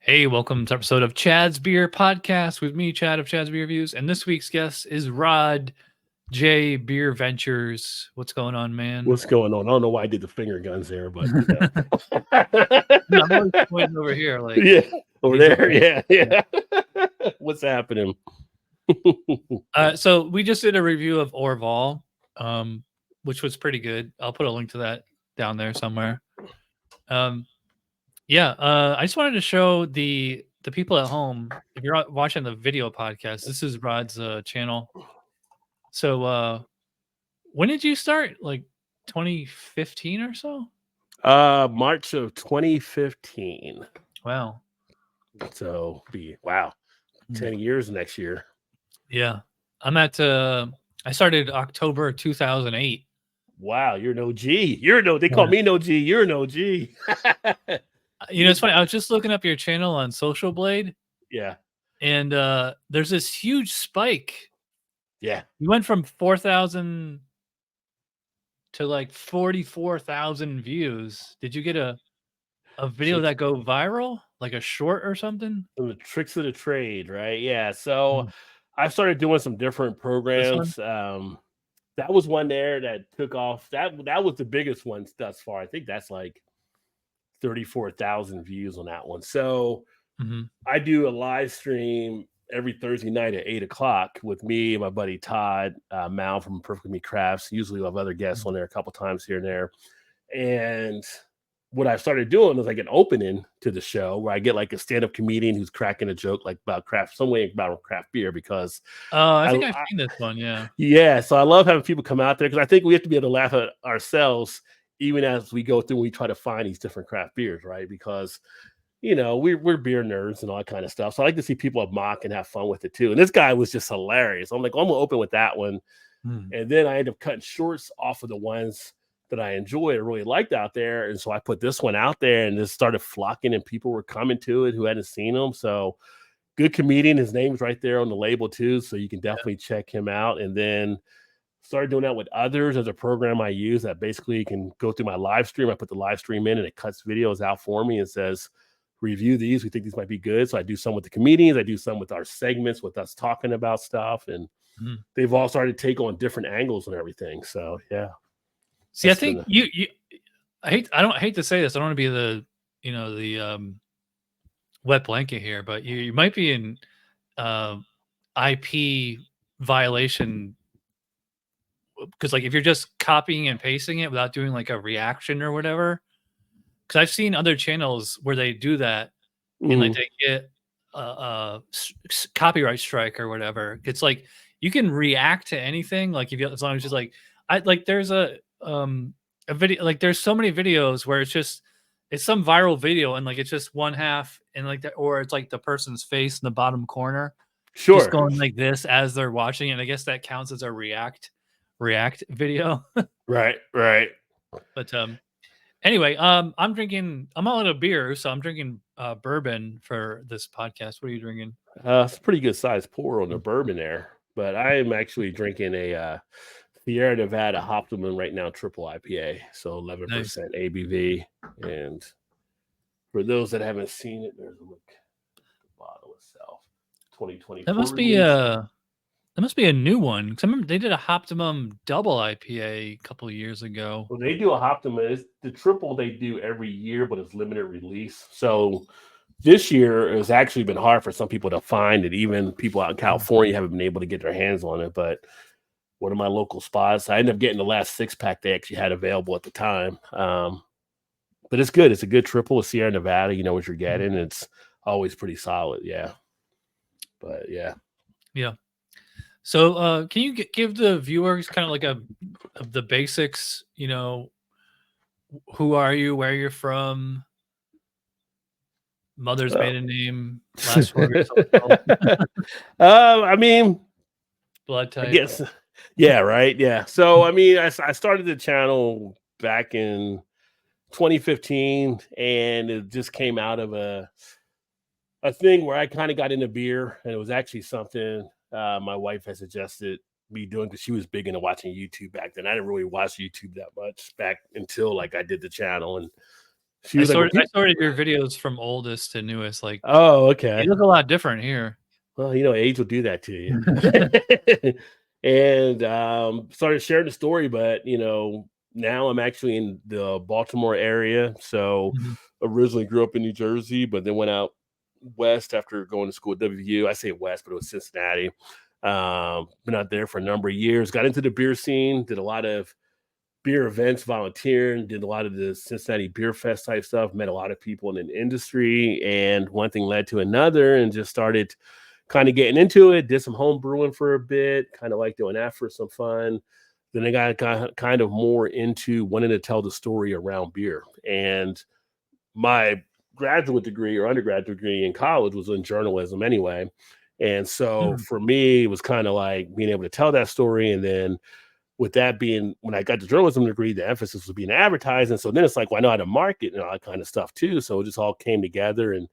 Hey, welcome to episode of Chad's Beer Podcast with me, Chad of Chad's Beer Reviews. And this week's guest is rodjbeerventures. What's going on, man? What's going on? I don't know why I did the finger guns there, but No, I'm always pointing over here. Like, yeah, over he's there. okay. Yeah. What's happening? So we just did a review of Orval, which was pretty good. I'll put a link to that down there somewhere. I just wanted to show the people at home. If you're watching the video podcast, this is Rod's channel. So when did you start? Like 2015 or so? March of 2015. Wow. So 10 years next year. Yeah. I'm at I started October 2008. Wow, you're an OG. They call me an OG. You're an OG. You know, it's funny. I was just looking up your channel on Social Blade. Yeah. And there's this huge spike. Yeah. You went from 4,000 to like 44,000 views. Did you get a video that go viral, like a short or something? The tricks of the trade, right? Yeah. So I started doing some different programs. That was one there that took off. That was the biggest one thus far. I think that's like 34,000 views on that one. So I do a live stream every Thursday night at 8 o'clock with me and my buddy Todd Mal from Perfectly Me Crafts. Usually we'll have other guests on there a couple times here and there. And what I started doing was like an opening to the show where I get like a stand-up comedian who's cracking a joke like about craft, some way about craft beer, because I think I've seen this one. Yeah. So I love having people come out there because I think we have to be able to laugh at ourselves even as we go through and we try to find these different craft beers, right? Because you know, we're beer nerds and all that kind of stuff. So I like to see people mock and have fun with it too. And this guy was just hilarious. I'm like, well, I'm gonna open with that one. And then I end up cutting shorts off of the ones that I enjoyed and really liked out there. And so I put this one out there and just started flocking and people were coming to it who hadn't seen him. So good comedian. His name's right there on the label too. So you can definitely check him out. And then started doing that with others as a program I use that basically can go through my live stream. I put the live stream in and it cuts videos out for me and says, review these. We think these might be good. So I do some with the comedians. I do some with our segments with us talking about stuff. And they've all started to take on different angles and everything. So yeah. See, I think I don't hate to say this. I don't want to be the wet blanket here, but you might be in IP violation because like if you're just copying and pasting it without doing like a reaction or whatever. Because I've seen other channels where they do that and like they get a copyright strike or whatever. It's like you can react to anything, like as long as it's like there's a video, like there's so many videos where it's some viral video and like it's just one half and like that, or it's like the person's face in the bottom corner, just going like this as they're watching, and I guess that counts as a react video. Right. But anyway, I'm all out of beer, so I'm drinking bourbon for this podcast. What are you drinking? It's a pretty good size pour on the bourbon there, but I am actually drinking a Sierra Nevada Optimum right now, triple IPA, so 11% ABV. And for those that haven't seen it, there's a look at the bottle itself. 2020. That must be a new one, because I remember they did a Optimum double IPA a couple of years ago. Well, they do a Optimum. The triple they do every year, but it's limited release. So this year it's actually been hard for some people to find it. Even people out in California haven't been able to get their hands on it. But one of my local spots, I ended up getting the last 6-pack they actually had available at the time. But it's good. It's a good triple. It's Sierra Nevada. You know what you're getting. It's always pretty solid. Yeah. But yeah. So can you give the viewers kind of like the basics, you know, who are you, where you're from, mother's maiden name, last word? I mean, blood type. Yes. Yeah, right. Yeah. So I mean, I started the channel back in 2015 and it just came out of a thing where I kind of got into beer, and it was actually something my wife had suggested me doing because she was big into watching YouTube back then. I didn't really watch YouTube that much back until like I did the channel, and She was like, well, I sorted your videos from oldest to newest. Like, oh, okay. you look a lot different here. Well, age will do that to you. And started sharing the story, but now I'm actually in the Baltimore area. So Mhm. originally grew up in New Jersey, but then went out west after going to school at WVU. I say west, but it was Cincinnati. Been out there for a number of years. Got into the beer scene. Did a lot of beer events, volunteering. Did a lot of the Cincinnati Beer Fest type stuff. Met a lot of people in the industry, and one thing led to another, and just started kind of getting into it. Did some home brewing for a bit. Kind of like doing that for some fun. Then I got kind of more into wanting to tell the story around beer. And my graduate degree or undergraduate degree in college was in journalism anyway. And so Mm. for me, it was kind of like being able to tell that story. And then with that being, when I got the journalism degree, the emphasis was being advertising. So then it's like, well, I know how to market and all that kind of stuff too. So it just all came together. And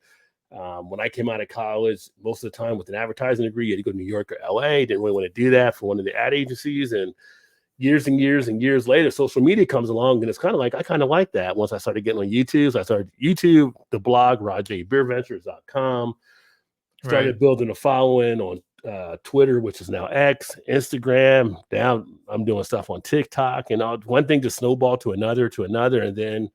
when I came out of college, most of the time with an advertising degree, you had to go to New York or LA. Didn't really want to do that for one of the ad agencies. And years and years and years later, social media comes along, and it's kind of like, I kind of like that. Once I started getting on YouTube, so I started YouTube, the blog, rodjbeerventures.com, started Right. building a following on Twitter, which is now X, Instagram. Now I'm doing stuff on TikTok, and one thing just snowballed to another, and then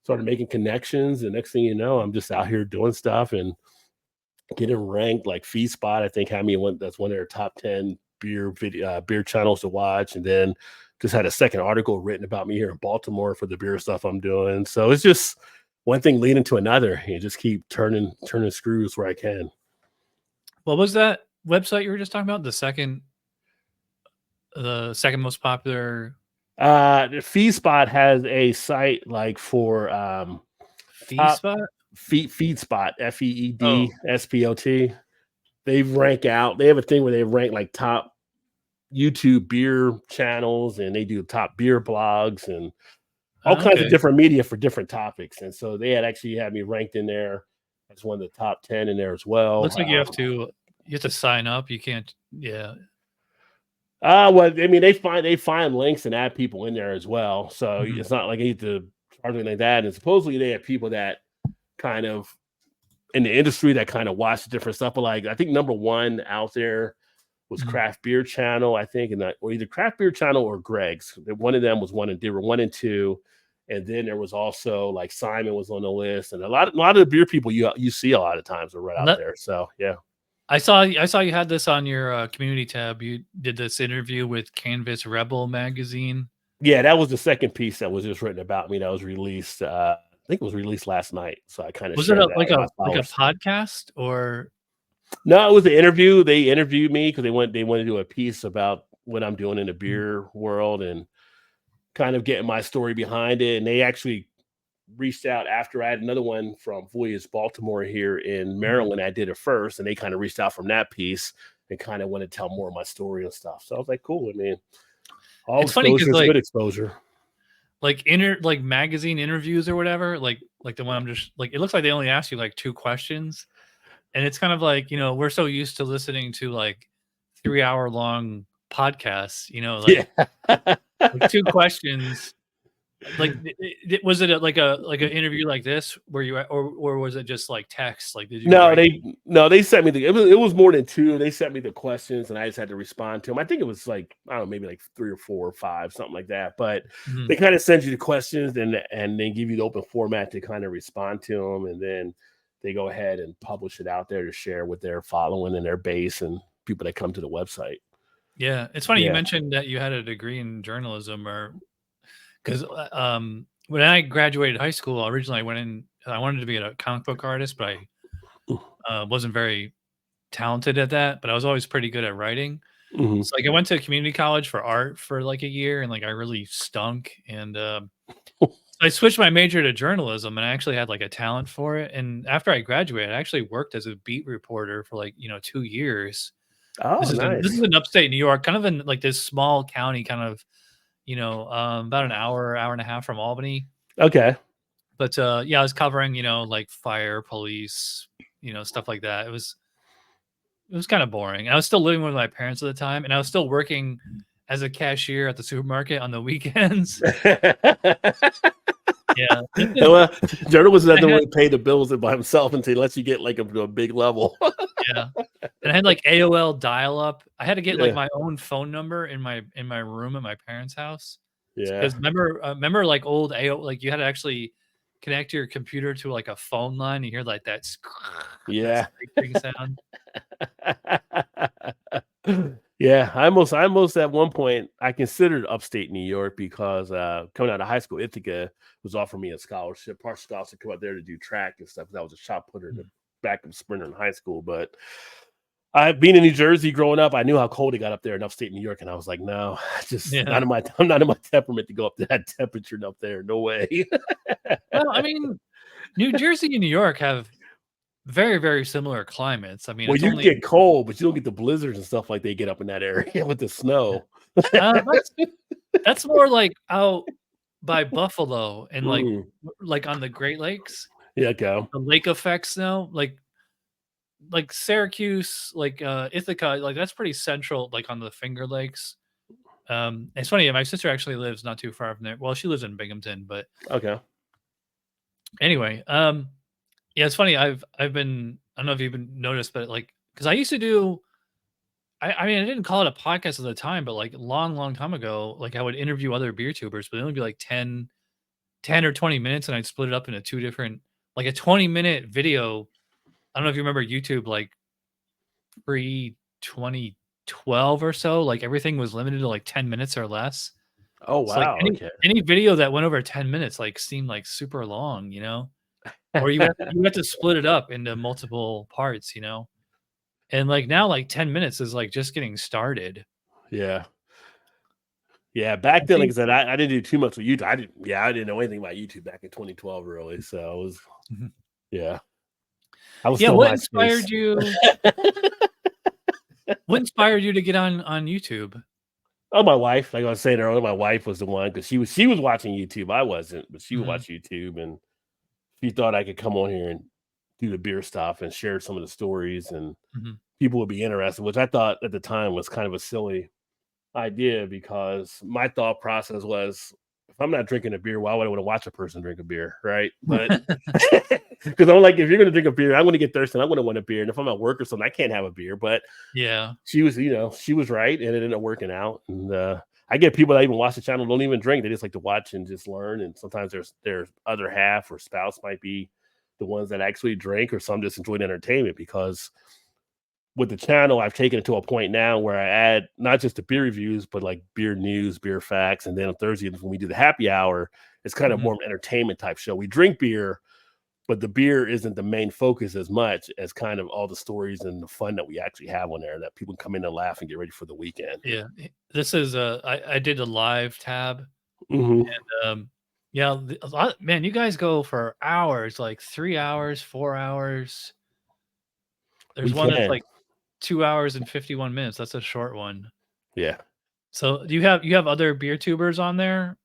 started making connections. And next thing you know, I'm just out here doing stuff and getting ranked. Like FeedSpot, I think, had me that's one of their top 10 beer channels to watch. And then just had a second article written about me here in Baltimore for the beer stuff I'm doing. So it's just one thing leading to another. You just keep turning screws where I can. What was that website you were just talking about? The second most popular The FeedSpot has a site like for fee spot? FeedSpot, Oh, FeedSpot. They rank out. They have a thing where they rank like top YouTube beer channels, and they do top beer blogs and all kinds of okay. different media for different topics. And so they had actually had me ranked in there as one of the top 10 in there as well. Looks like you have to sign up. You can't. Yeah. Well, I mean, they find links and add people in there as well. So Mhm. it's not like you need to charge anything like that. And supposedly they have people that kind of in the industry that kind of watch different stuff. But like, I think number one out there was Mhm. Craft Beer Channel, I think, or either Craft Beer Channel or Greg's. One of them was they were 1 and 2, and then there was also like Simon was on the list, and a lot of the beer people you see a lot of times are right out there. So yeah, I saw you had this on your community tab. You did this interview with Canvas Rebel magazine. yeah, that was the second piece that was just written about me that was released. I think it was released last night, so I kind of Was it shared that with my like a followers. podcast or? No, it was an interview. They interviewed me because they wanted to do a piece about what I'm doing in the Mhm. beer world and kind of getting my story behind it. And they actually reached out after I had another one from Voyage Baltimore here in Mhm. Maryland. I did it first, and they kind of reached out from that piece and kind of want to tell more of my story and stuff. So I was like, cool. I mean, all It's funny because exposure is good exposure. like magazine interviews or whatever, like the one I'm just like, it looks like they only ask you like 2 questions, and it's kind of like, we're so used to listening to like 3-hour long podcasts, Yeah. like 2 questions. Like, was it like an interview like this where you or was it just like text? Like, did you No, write? they sent me it was more than 2. They sent me the questions and I just had to respond to them. I think it was like, I don't know, maybe like 3 or 4 or 5, something like that. But Mhm. they kind of send you the questions and they give you the open format to kind of respond to them, and then they go ahead and publish it out there to share with their following and their base and people that come to the website. Yeah, it's funny you Yeah. mentioned that you had a degree in journalism, or because when I graduated high school, originally I wanted to be a comic book artist, but I wasn't very talented at that. But I was always pretty good at writing. Mhm. So like I went to community college for art for like a year, and like I really stunk. And I switched my major to journalism, and I actually had like a talent for it. And after I graduated, I actually worked as a beat reporter for like 2 years. Oh, This nice. is in upstate New York, kind of in like this small county, kind of about an hour and a half from Albany. Okay. But yeah, I was covering like fire, police, stuff like that. It was kind of boring. I was still living with my parents at the time, and I was still working as a cashier at the supermarket on the weekends. Yeah. Well, journalism I doesn't had really pay the bills by himself until unless you get like to a big level. yeah. And I had like AOL dial-up. I had to get like Yeah, my own phone number in my room at my parents' house. yeah, Because remember like old AO like you had to actually connect your computer to like a phone line. You hear like that that yeah. scraping sound. Yeah, I almost at one point I considered upstate New York because coming out of high school, Ithaca was offering me a scholarship, partial scholarship, to come out there to do track and stuff. 'Cause I was a shot putter and a Mm. backup sprinter in high school. But I being in New Jersey growing up, I knew how cold it got up there in upstate New York, and I was like, no, just Yeah. not in my I'm not in my temperament to go up to that temperature up there. No way. Well, I mean, New Jersey and New York have very, very similar climates. I mean, Well, it's you only get cold, but you don't get the blizzards and stuff like they get up in that area with the snow. that's more like out by Buffalo and Mm, like on the Great Lakes, yeah, go. the lake effect snow, like Syracuse, like Ithaca, like that's pretty central, like on the Finger Lakes. It's funny, my sister actually lives not too far from there. Well, she lives in Binghamton, but Okay. anyway, yeah, it's funny. I've been I don't know if you've been noticed, but like because I used to do I mean I didn't call it a podcast at the time, but like a long, long time ago, like I would interview other beer tubers, but it would only be like 10 or 20 minutes, and I'd split it up into two different like a 20-minute video. I don't know if you remember YouTube like pre 2012 or so, like everything was limited to like 10 minutes or less. Oh, So like wow, okay. any video that went over 10 minutes like seemed like super long, you know? Or you have to split it up into multiple parts, you know? And like now like 10 minutes is like just getting started. Yeah. Yeah, back I then, like I think said, I didn't do too much with YouTube. I didn't know anything about YouTube back in 2012 really, so it was Mhm. yeah. I was Yeah, still what MySpace. inspired you to get on YouTube? Oh, my wife, like I was saying earlier, my wife was the one because she was watching YouTube. I wasn't, but she would Mhm, watch YouTube, and she thought I could come on here and do the beer stuff and share some of the stories, and mhm. people would be interested, which I thought at the time was kind of a silly idea because my thought process was if I'm not drinking a beer, why would I want to watch a person drink a beer? Right. But because I'm like, if you're going to drink a beer, I'm going to get thirsty. I'm going to want a beer. And if I'm at work or something, I can't have a beer. But Yeah. she was right. And it ended up working out. And I get people that even watch the channel, don't even drink. They just like to watch and just learn. And sometimes there's other half or spouse might be the ones that actually drink, or some just enjoy the entertainment because with the channel, I've taken it to a point now where I add not just the beer reviews, but like beer news, beer facts. And then on Thursdays, when we do the happy hour, it's kind of Mhm. more of an entertainment type show. We drink beer, but the beer isn't the main focus as much as kind of all the stories and the fun that we actually have on there that people come in and laugh and get ready for the weekend. Yeah. This is I did a live tab Hmm. and yeah, a lot man, you guys go for hours, like 3 hours, 4 hours. We There's one that's can. like 2 hours and 51 minutes. That's a short one. Yeah. So, do you have other beer tubers on there?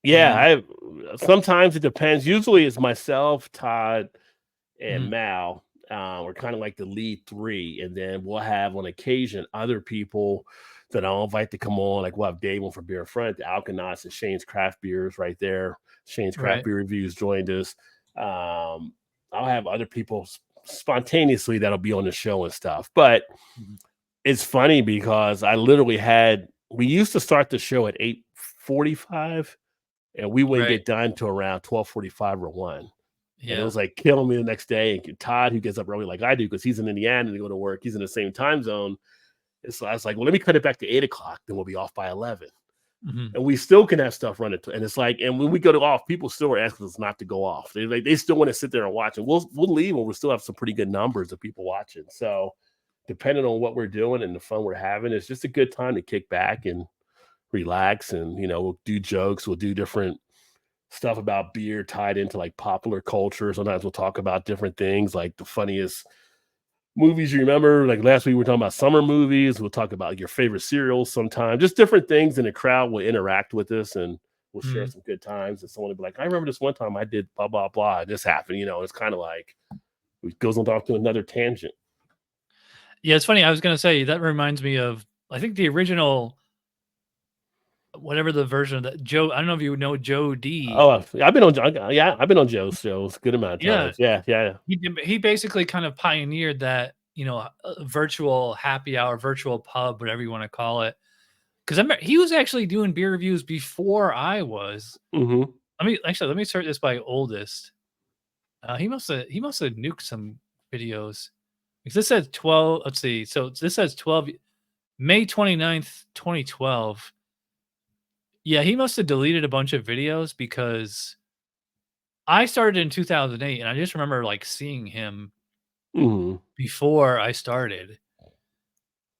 I Yeah. mean I sometimes it depends. Usually it's myself, Todd, and mhm, Mal. We're kind of like the lead three, and then we'll have on occasion other people that I'll invite to come on. Like we'll have Dave on for Beer Front, the Alkanauts, and Shane's Craft Beers right there. Shane's Craft right. Beer Reviews joined us. I'll have other people spontaneously that'll be on the show and stuff. But Mhm. it's funny because we used to start the show at 8:45, and we wouldn't Right. get done till around 12:45 or 1. And it Yeah. was like killing me the next day. And Todd, who gets up early like I do, because he's in Indiana to go to work, he's in the same time zone. And so I was like, well, let me cut it back to 8 o'clock, then we'll be off by 11. Mhm. And we still can have stuff running. And it's like, and when we go to off, people still are asking us not to go off. They still want to sit there and watch. And we'll leave and we'll still have some pretty good numbers of people watching. So depending on what we're doing and the fun we're having, it's just a good time to kick back and relax. And we'll do jokes, we'll do different stuff about beer tied into like popular culture. Sometimes we'll talk about different things like the funniest movies you remember. Like last week, we were talking about summer movies. We'll talk about your favorite cereals sometimes, just different things. And the crowd will interact with us and we'll share Mhm. some good times. And someone will be like, I remember this one time I did blah, blah, blah. This happened. It's kind of like it goes on off to another tangent. Yeah, it's funny, I was gonna say, that reminds me of I think the original whatever the version of that Joe. I don't know if you know Joe D. Oh, I've been on. Yeah, I've been on Joe's shows a good amount of Yeah, times. Yeah. he basically kind of pioneered that, virtual happy hour, virtual pub, whatever you want to call it. Because he was actually doing beer reviews before I was. Mm-hmm. Let me start this by oldest. He must have nuked some videos because this says 12. Let's see. So this says 12 May 29th, 2012. Yeah, he must have deleted a bunch of videos because I started in 2008 and I just remember like seeing him Mm-hmm. before I started.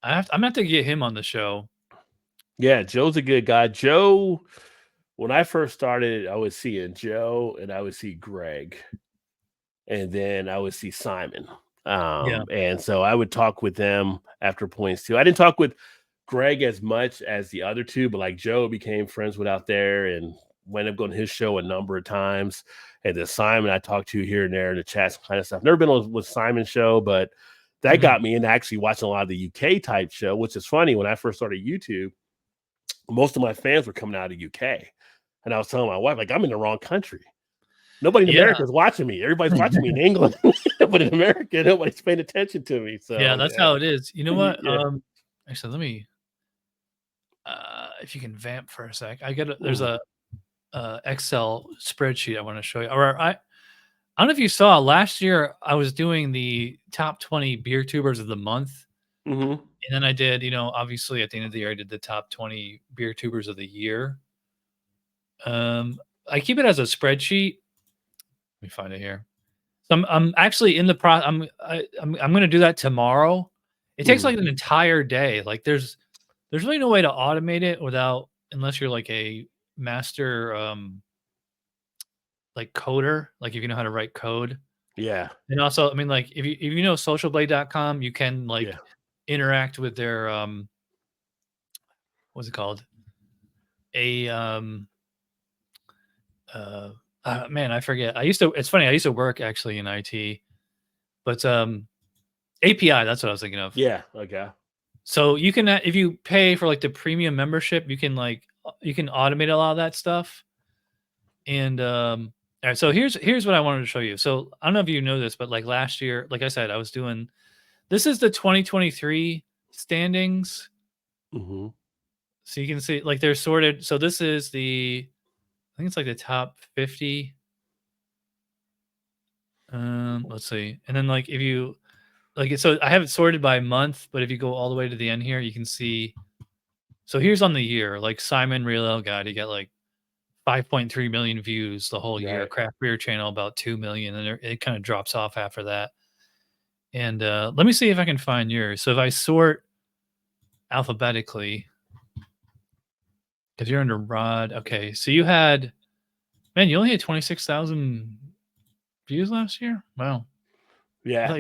I'm gonna have to get him on the show. Yeah, Joe's a good guy. Joe, when I first started, I was seeing Joe and I would see Greg, and then I would see Simon. Yeah. And so I would talk with them after points too. I didn't talk with Greg as much as the other two, but like Joe became friends with out there and went up going to his show a number of times. And then Simon I talked to here and there in the chats kind of stuff. Never been on with Simon's show, but that got me into actually watching a lot of the UK type show, which is funny. When I first started YouTube, most of my fans were coming out of the UK. And I was telling my wife, like, I'm in the wrong country. Nobody in America is watching me. Everybody's watching me in England, but in America, nobody's paying attention to me. So yeah, that's how it is. You know what? Yeah. Actually, let me. If you can vamp for a sec, there's a Excel spreadsheet I want to show you. Or I don't know if you saw last year I was doing the top 20 beer tubers of the month, Mm-hmm. and then I did, obviously at the end of the year I did the top 20 beer tubers of the year. I keep it as a spreadsheet. Let me find it here. So I'm actually in the I'm going to do that tomorrow. It takes like an entire day. Like there's really no way to automate it unless you're like a master like coder, like if you know how to write code. Yeah. And also, I mean, like if you know socialblade.com, you can like interact with their what's it called? Man, I forget. It's funny, I used to work actually in IT, but API, that's what I was thinking of. Yeah. Okay. So you can, if you pay for like the premium membership, you can automate a lot of that stuff. And all right, so here's what I wanted to show you. So I don't know if you know this, but like last year, like I said, this is the 2023 standings. Mm-hmm. So you can see like they're sorted. So this is I think it's like the top 50. Let's see. And then like if you so I have it sorted by month, but if you go all the way to the end here, you can see. So here's on the year, like Simon Real Ale Guide, he got like 5.3 million views the whole year. Craft Beer Channel about 2 million, and it kind of drops off after that. And let me see if I can find yours. So if I sort alphabetically, because you're under Rod, okay. So you only had 26,000 views last year. Wow. Yeah.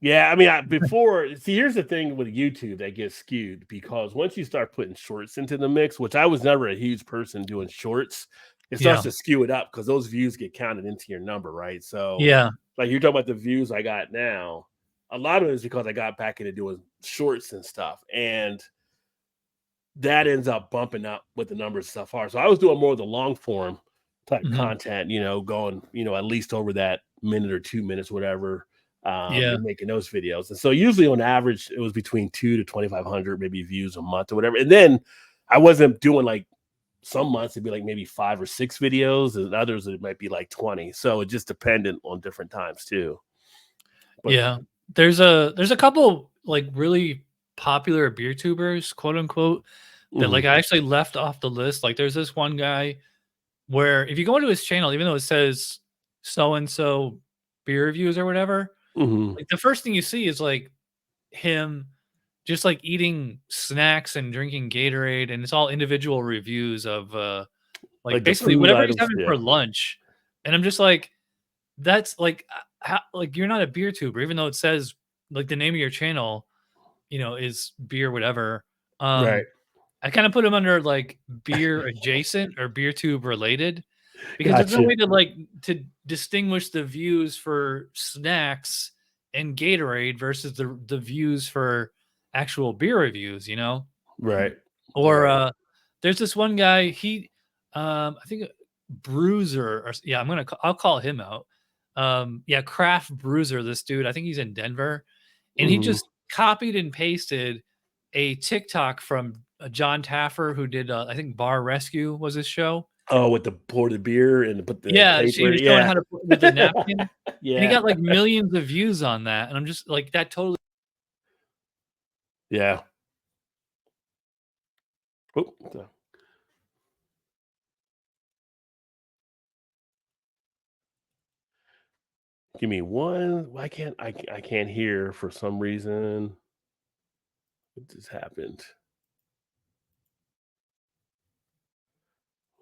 I mean, before, see, here's the thing with YouTube that gets skewed because once you start putting shorts into the mix, which I was never a huge person doing shorts, it starts to skew it up because those views get counted into your number, right? So, like you're talking about the views I got now, a lot of it is because I got back into doing shorts and stuff, and that ends up bumping up with the numbers so far. So I was doing more of the long form type content, going, at least over that minute or 2 minutes, whatever. And making those videos. And so usually on average, it was between 2 to 2,500 maybe views a month or whatever. And then I wasn't doing like some months it'd be like maybe 5 or 6 videos, and others it might be like 20. So it just dependent on different times too. But there's a couple like really popular beer tubers, quote unquote, that like I actually left off the list. Like there's this one guy where if you go into his channel, even though it says so and so beer reviews or whatever, like the first thing you see is like him just like eating snacks and drinking Gatorade, and it's all individual reviews of like basically whatever he's having for lunch. And I'm just like, that's like like you're not a beer tuber, even though it says like the name of your channel, is beer whatever. Right. I kind of put him under like beer adjacent or beer tube related, because there's no way to distinguish the views for snacks and Gatorade versus the views for actual beer reviews, Right. Or Right. there's this one guy, I think Bruiser, or yeah, I'll call him out. Yeah, Craft Bruiser, this dude, I think he's in Denver, and he Mhm. just copied and pasted a TikTok from John Taffer, who did I think Bar Rescue was his show. Oh, with the pour the beer and put the Yeah, he paper, was showing yeah. how to put with the napkin, and he Yeah, got like millions of views on that, and I'm just like, that totally. yeah. Oop, so give me one. I can't hear for some reason. What just happened?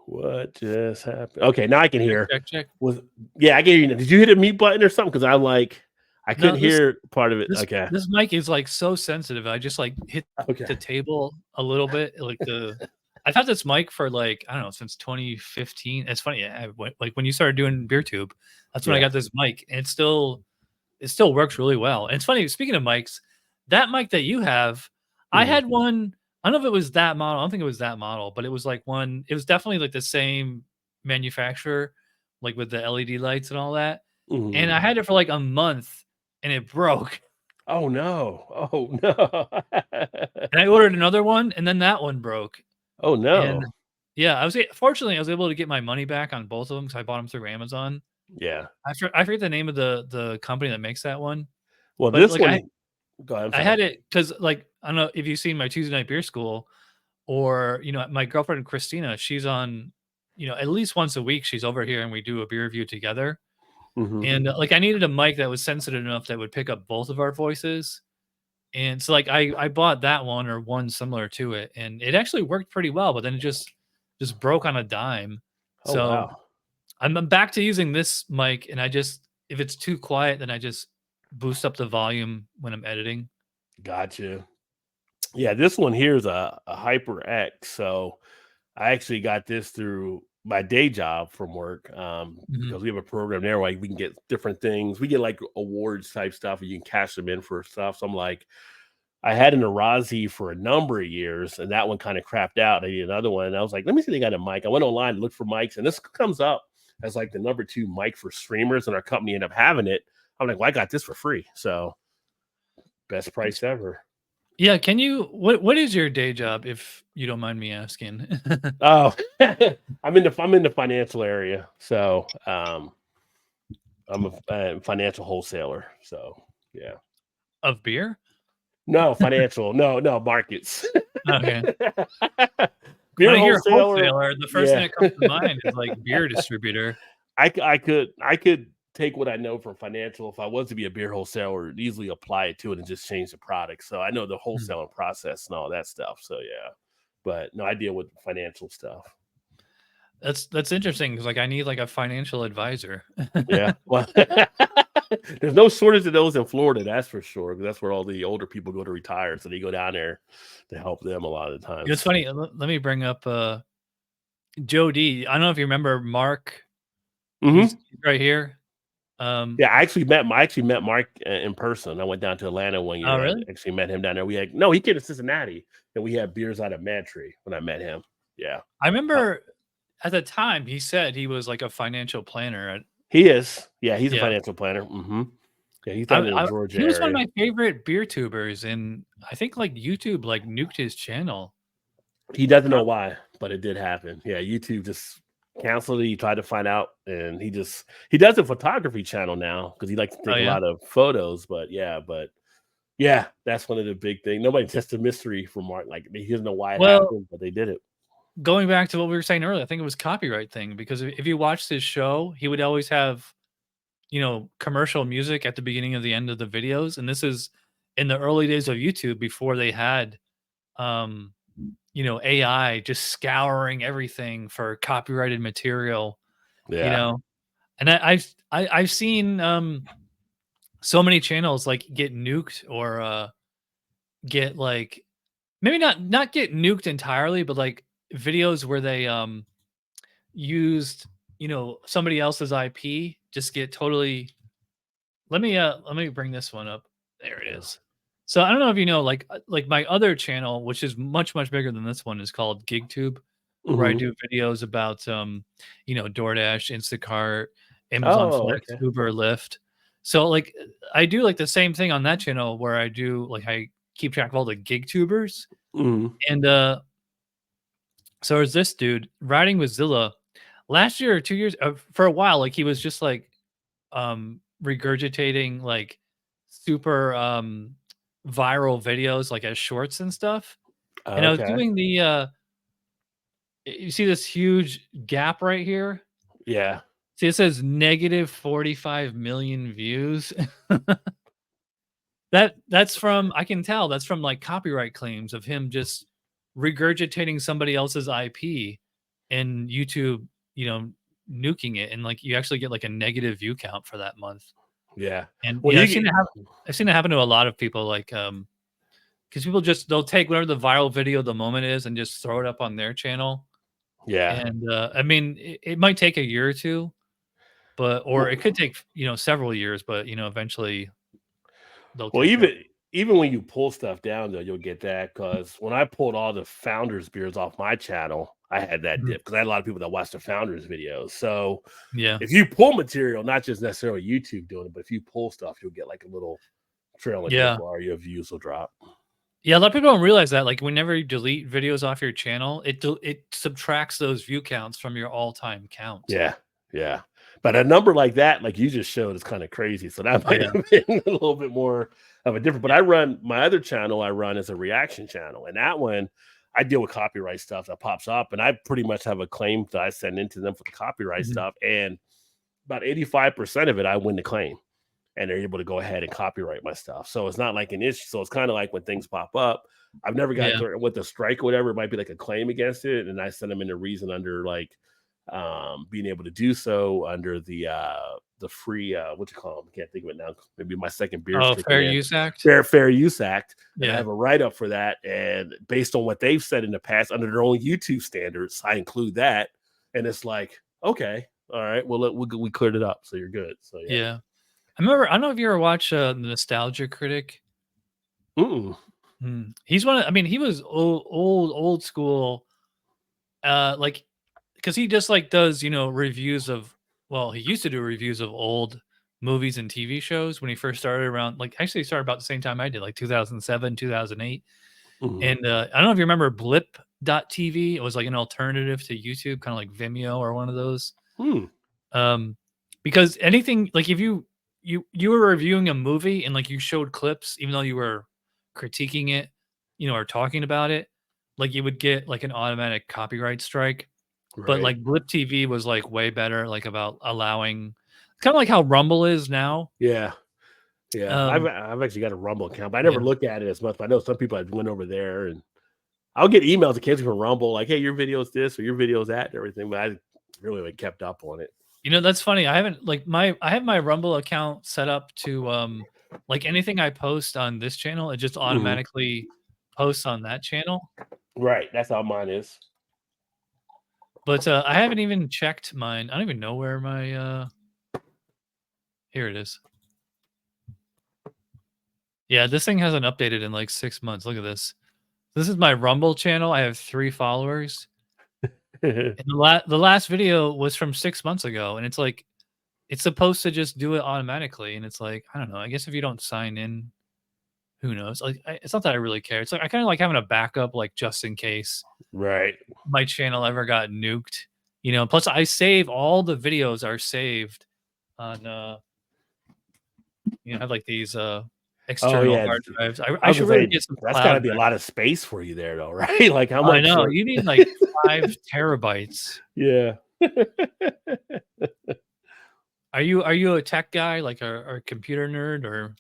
What just happened? Okay, now I can Check, hear. check, check. Was Yeah, I can hear you now. Did you hit a mute button or something? Because I No, couldn't hear part of it. This Okay. this mic is, like, so sensitive. I just, like, hit Okay. the table a little bit, like, I've had this mic for, like, I don't know, since 2015. It's funny, like, when you started doing BeerTube, that's when I Yeah. got this mic, and it still works really well. And it's funny, speaking of mics, that mic that you have, I Mhm. had one. I don't know if it was that model. I don't think it was that model, but it was like one. It was definitely like the same manufacturer, like with the LED lights and all that. And Mhm. I had it for like a month, and it broke. Oh, no. Oh, no. And I ordered another one, and then that one broke. Oh, And no. yeah, fortunately I was able to get my money back on both of them because I bought them through Amazon. Yeah. I forget the name of the company that makes that one, Well, but this like I one go ahead, I'm I sorry. had it because, like, I don't know if you've seen my Tuesday Night Beer School, or, my girlfriend Christina, she's on, at least once a week, she's over here and we do a beer review together. Mhm. And, like, I needed a mic that was sensitive enough that would pick up both of our voices. And so, like, I bought that one, or one similar to it, and it actually worked pretty well, but then it just broke on a dime. Oh, So, wow. I'm back to using this mic, and if it's too quiet, then I just boost up the volume when I'm editing. Gotcha. Yeah, this one here is a HyperX. So I actually got this through my day job from work, Mhm. because we have a program there where we can get different things. We get like awards type stuff, and you can cash them in for stuff. So I'm like, I had an Arazi for a number of years, and that one kind of crapped out. I needed another one, and I was like, let me see if they got a mic. I went online and looked for mics, and this comes up as like the number 2 mic for streamers, and our company ended up having it. I'm like, well, I got this for free, so best price ever. Yeah, can you what is your day job, if you don't mind me asking? Oh, I'm in the financial area, so I'm a financial wholesaler. So yeah, Of beer? no financial, no markets. Okay. When Beer I hear wholesaler, wholesaler, the first thing yeah. that comes to mind is, like, beer distributor. I could take what I know from financial. If I was to be a beer wholesaler, easily apply it to it and just change the product. So I know the Hmm. wholesaling process and all that stuff. So yeah, but no, I deal with financial stuff. That's interesting because, like, I need, like, a financial advisor. Yeah. Well, there's no shortage of those in Florida, that's for sure. 'Cause that's where all the older people go to retire. So they go down there to help them a lot of the It's times. funny, let me bring up, Joe D. I don't know if you remember Mark. He's Mhm. right here. Um Yeah, I actually met Mark in person. I went down to Atlanta one Oh, year. I really? actually met him down there. No, he came to Cincinnati, and we had beers out of Mantry when I met him. Yeah. I Uh, remember at the time, he said he was, like, a financial planner at. he is. Yeah, he's a Yeah. financial planner. Mhm. Yeah, he's down in the Georgia He was one of area. my favorite beer tubers, and I think, like, YouTube, like, nuked his channel. He doesn't I know don't. why, but it did happen. Yeah, YouTube just canceled it. He tried to find out, and he does a photography channel now because he likes to Oh, take a yeah? lot of photos. But yeah, that's one of the big things. Nobody just a mystery for Mark. Like he doesn't know why it Well, happened, but they did it. going back to what we were saying earlier, I think it was copyright thing, because if you watched his show, he would always have, commercial music at the beginning of the end of the videos, and this is in the early days of YouTube before they had, um, AI just scouring everything for copyrighted material, you Yeah, know? And I've seen, so many channels, like, get nuked, or, get, like, maybe not get nuked entirely, but, like, videos where they, used, somebody else's IP, just get totally. Let me bring this one up. There it yeah. is. So I don't know if you know, like my other channel, which is much bigger than this one, is called GigTube, where I Mhm. do videos about DoorDash, Instacart, Amazon Oh, Flex, okay. Uber, Lyft. So like I do like the same thing on that channel where I do like I keep track of all the GigTubers. Mhm. And so there's this dude riding with Zilla last year or 2 years for a while, like he was just like regurgitating like super viral videos like as shorts and stuff. And I was Okay. doing the you see this huge gap right here? Yeah. See, it says negative 45 million views. That's from I can tell that's from like copyright claims of him just regurgitating somebody else's IP and YouTube, nuking it, and like you actually get like a negative view count for that month. Yeah. And Well, I've seen it happen. I've seen it happen to a lot of people, like because people they'll take whatever the viral video of the moment is and just throw it up on their channel. yeah. And I mean, it might take a year or two, or it Well, could take several years, but eventually they'll well, catch up. even when you pull stuff down, though, you'll get that because when I pulled all the founders beers off my channel, I had that Mhm. dip because I had a lot of people that watch the founders videos. So Yeah. if you pull material, not just necessarily YouTube doing it, but if you pull stuff, you'll get like a little trailing dip Yeah. or your views will drop. Yeah, a lot of people don't realize that, like, whenever you delete videos off your channel, it subtracts those view counts from your all-time count. Yeah, yeah. But a number like that, like you just showed, is kind of crazy. So that Oh, might yeah. have been a little bit more of a different. But Yeah. I run my other channel, I run as a reaction channel. And that one, I deal with copyright stuff that pops up. And I pretty much have a claim that I send into them for the copyright Mhm. stuff. And about 85% of it, I win the claim. And they're able to go ahead and copyright my stuff. So it's not like an issue. So it's kind of like when things pop up. I've never got Yeah. through with the strike or whatever. It might be like a claim against it, and I send them in a reason under like being able to do so under the free what you call them? I can't think of it now. Maybe my second beer's Oh, kicking Fair in. Use Act? Fair Use Act, and I Yeah. have a write up for that. And based on what they've said in the past, under their own YouTube standards, I include that. And it's like, okay, all right, well, we cleared it up, so you're good. So yeah. Yeah. I don't know if you ever watched, The Nostalgia Critic. Mm-mm. He's I mean, he was old school, like, because he just, like, does, reviews of he used to do reviews of old movies and TV shows when he first started around actually, he started about the same time I did, like, 2007, 2008. Mhm. And, I don't know if you remember Blip.tv. It was like an alternative to YouTube, kinda like Vimeo or one of those. Hmm. Um, because anything like if you were reviewing a movie and like you showed clips, even though you were critiquing it, or talking about it, like you would get like an automatic copyright strike. But Right. like Blip TV was like way better, like about allowing kind of like how Rumble is now. Yeah. Yeah. Um, I've actually got a Rumble account, but I never yeah. look at it as much. But I know some people have went over there, and I'll get emails occasionally from Rumble, like, "Hey, your video's this or your video's that," and everything. But I really like kept up on it. That's funny. I haven't like I have my Rumble account set up to like anything I post on this channel, it just Mhm. automatically posts on that channel. Right. That's how mine is. But I haven't even checked mine. I don't even know where my here it is. Yeah, this thing hasn't updated in like 6 months. Look at this. This is my Rumble channel. I have 3 followers. And the last video was from 6 months ago, and it's like it's supposed to just do it automatically, and it's like, I don't know. I guess if you don't sign in, who knows? Like it's not that I really care. It's like I kind of like having a backup like just in case Right. my channel ever got nuked. Plus I save all the videos are saved on I have like these Oh external yeah. hard drives. I, I I was should gonna really say get some that's got to cloud be a back. lot of space for you there, though, right? Like how I much? know you need like 5 terabytes. Yeah. Are you a tech guy, like or a computer nerd, or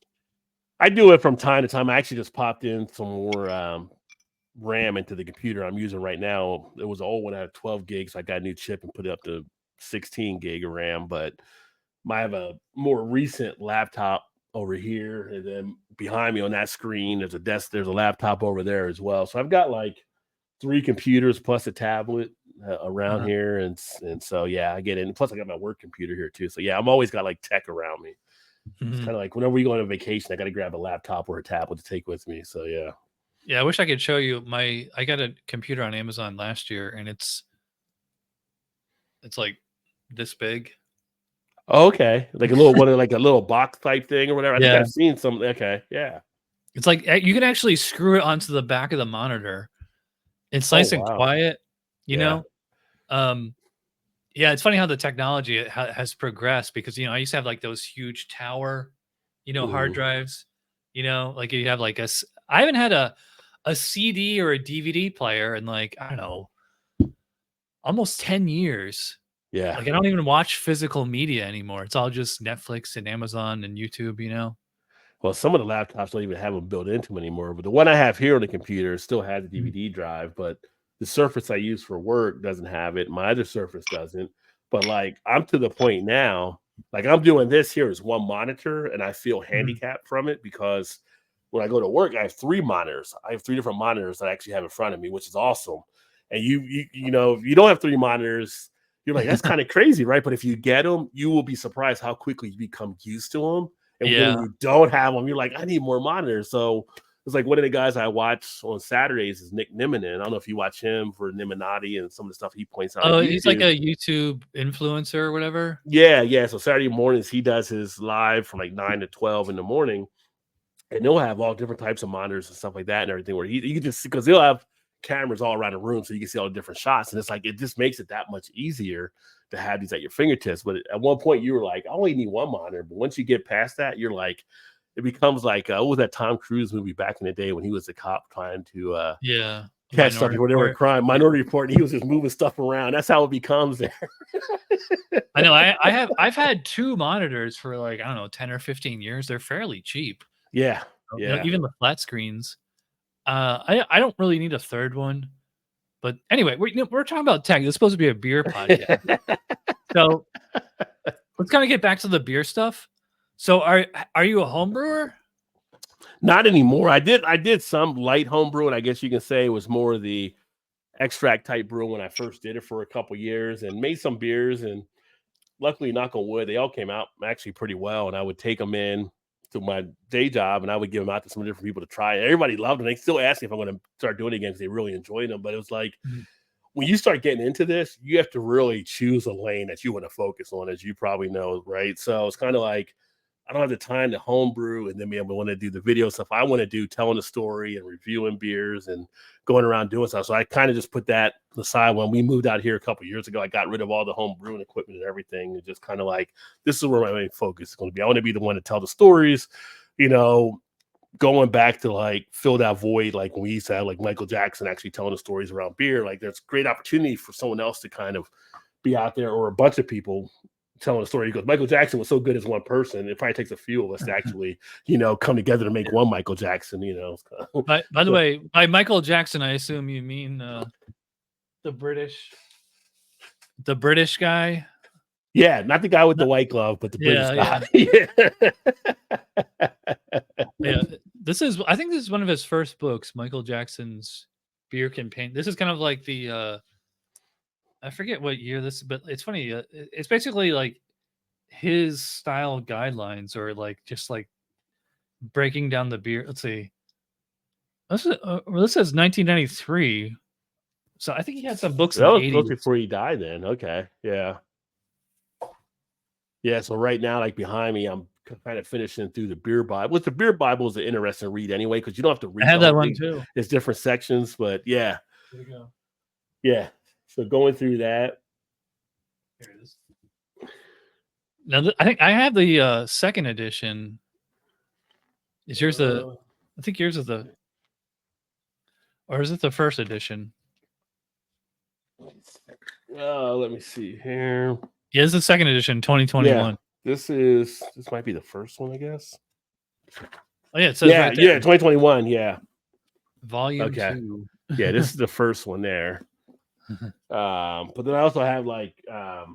I do it from time to time. I actually just popped in some more RAM into the computer I'm using right now. It was an old one, I had 12 gigs. So I got a new chip and put it up to 16 gig of RAM. But I have a more recent laptop over here, and then behind me on that screen, there's a desk. There's a laptop over there as well. So I've got like 3 computers plus a tablet around uh, here, and so yeah, I get in. Plus, I got my work computer here too. So yeah, I'm always got like tech around me. It's kind of like whenever we go on a vacation, I got to grab a laptop or a tablet to take with me. So yeah. Yeah, I wish I could show you I got a computer on Amazon last year, and it's like this big. Oh, okay, like a little one, like a little box type thing or whatever. I think Yeah. I've seen some. Okay, yeah. It's like you can actually screw it onto the back of the monitor. It's nice and wow. quiet, you Yeah. know. Yeah, it's funny how the technology has progressed, because I used to have like those huge tower, hard drives. Like you have like I haven't had a CD or a DVD player in like, I don't know, almost 10 years. Yeah. Like I don't even watch physical media anymore. It's all just Netflix and Amazon and YouTube. Well, some of the laptops don't even have them built into them anymore. But the one I have here on the computer still has a DVD drive, but the Surface I use for work doesn't have it. My other Surface doesn't. But like I'm to the point now, like I'm doing this here as one monitor, and I feel handicapped from it because when I go to work, I have 3 monitors. I have 3 different monitors that I actually have in front of me, which is awesome. And you know, if you don't have 3 monitors, you're like, that's kind of crazy, right? But if you get them, you will be surprised how quickly you become used to them. And when you don't have them, you're like, I need more monitors. So it's like one of the guys I watch on Saturdays is Nick Niminen. I don't know if you watch him for Niminati and some of the stuff he points out. Oh, he's like a YouTube influencer or whatever. Yeah. So Saturday mornings, he does his live from like 9 to 12 in the morning. And they'll have all different types of monitors and stuff like that and everything, where you can just, because they'll have cameras all around the room so you can see all the different shots. And it's like, it just makes it that much easier to have these at your fingertips. But at one point you were like, I only need one monitor. But once you get past that, you're like, it becomes like, what was that Tom Cruise movie back in the day when he was a cop trying to catch something where they were crime, Minority Report, and he was just moving stuff around. That's how it becomes there. I know. I've had 2 monitors for like, I don't know, 10 or 15 years. They're fairly cheap. Yeah. Even the flat screens. I don't really need a third one. But anyway, we're talking about tech. It's supposed to be a beer podcast. So let's kind of get back to the beer stuff. So are you a home brewer? Not anymore. I did some light home brewing. I guess you can say it was more the extract type brew when I first did it for a couple years, and made some beers. And luckily, knock on wood, they all came out actually pretty well. And I would take them in to my day job, and I would give them out to some different people to try. Everybody loved them. They still ask me if I'm going to start doing it again because they really enjoyed them. But it was like, when you start getting into this, you have to really choose a lane that you want to focus on, as you probably know, right? So it's kind of like, I don't have the time to homebrew and then be able to want to do the video stuff I want to do, telling the story and reviewing beers and going around doing stuff. So I kind of just put that aside. When we moved out here a couple of years ago, I got rid of all the home brewing equipment and everything, and just kind of like, this is where my main focus is going to be. I want to be the one to tell the stories, going back to like fill that void, like when we used to have like Michael Jackson actually telling the stories around beer. Like there's great opportunity for someone else to kind of be out there, or a bunch of people telling a story, because Michael Jackson was so good as one person. It probably takes a few of us to actually, come together to make one Michael Jackson, By the way, by Michael Jackson, I assume you mean the British guy. Yeah, not the guy with the white glove, but the British guy. Yeah. I think this is one of his first books, Michael Jackson's Beer Campaign. This is kind of like the I forget what year this is, but it's funny. It's basically like his style guidelines, or like just like breaking down the beer. Let's see. This says 1993. So I think he had some books in the 80s. Before he died then. Okay. Yeah. Yeah. So right now, like behind me, I'm kind of finishing through the beer Bible. With the beer Bible is an interesting read anyway, because you don't have to read. I have that one too. It's different sections, but yeah. There you go. Yeah. So going through that. Here it is. Now, I think I have the second edition. Is yours I think yours is or is it the first edition? Let me see here. Yeah, it's the second edition, 2021. Yeah, this might be the first one, I guess. Oh yeah, it says right there. 2021. Yeah, volume 2. Yeah, this is the first one there. But then I also have like the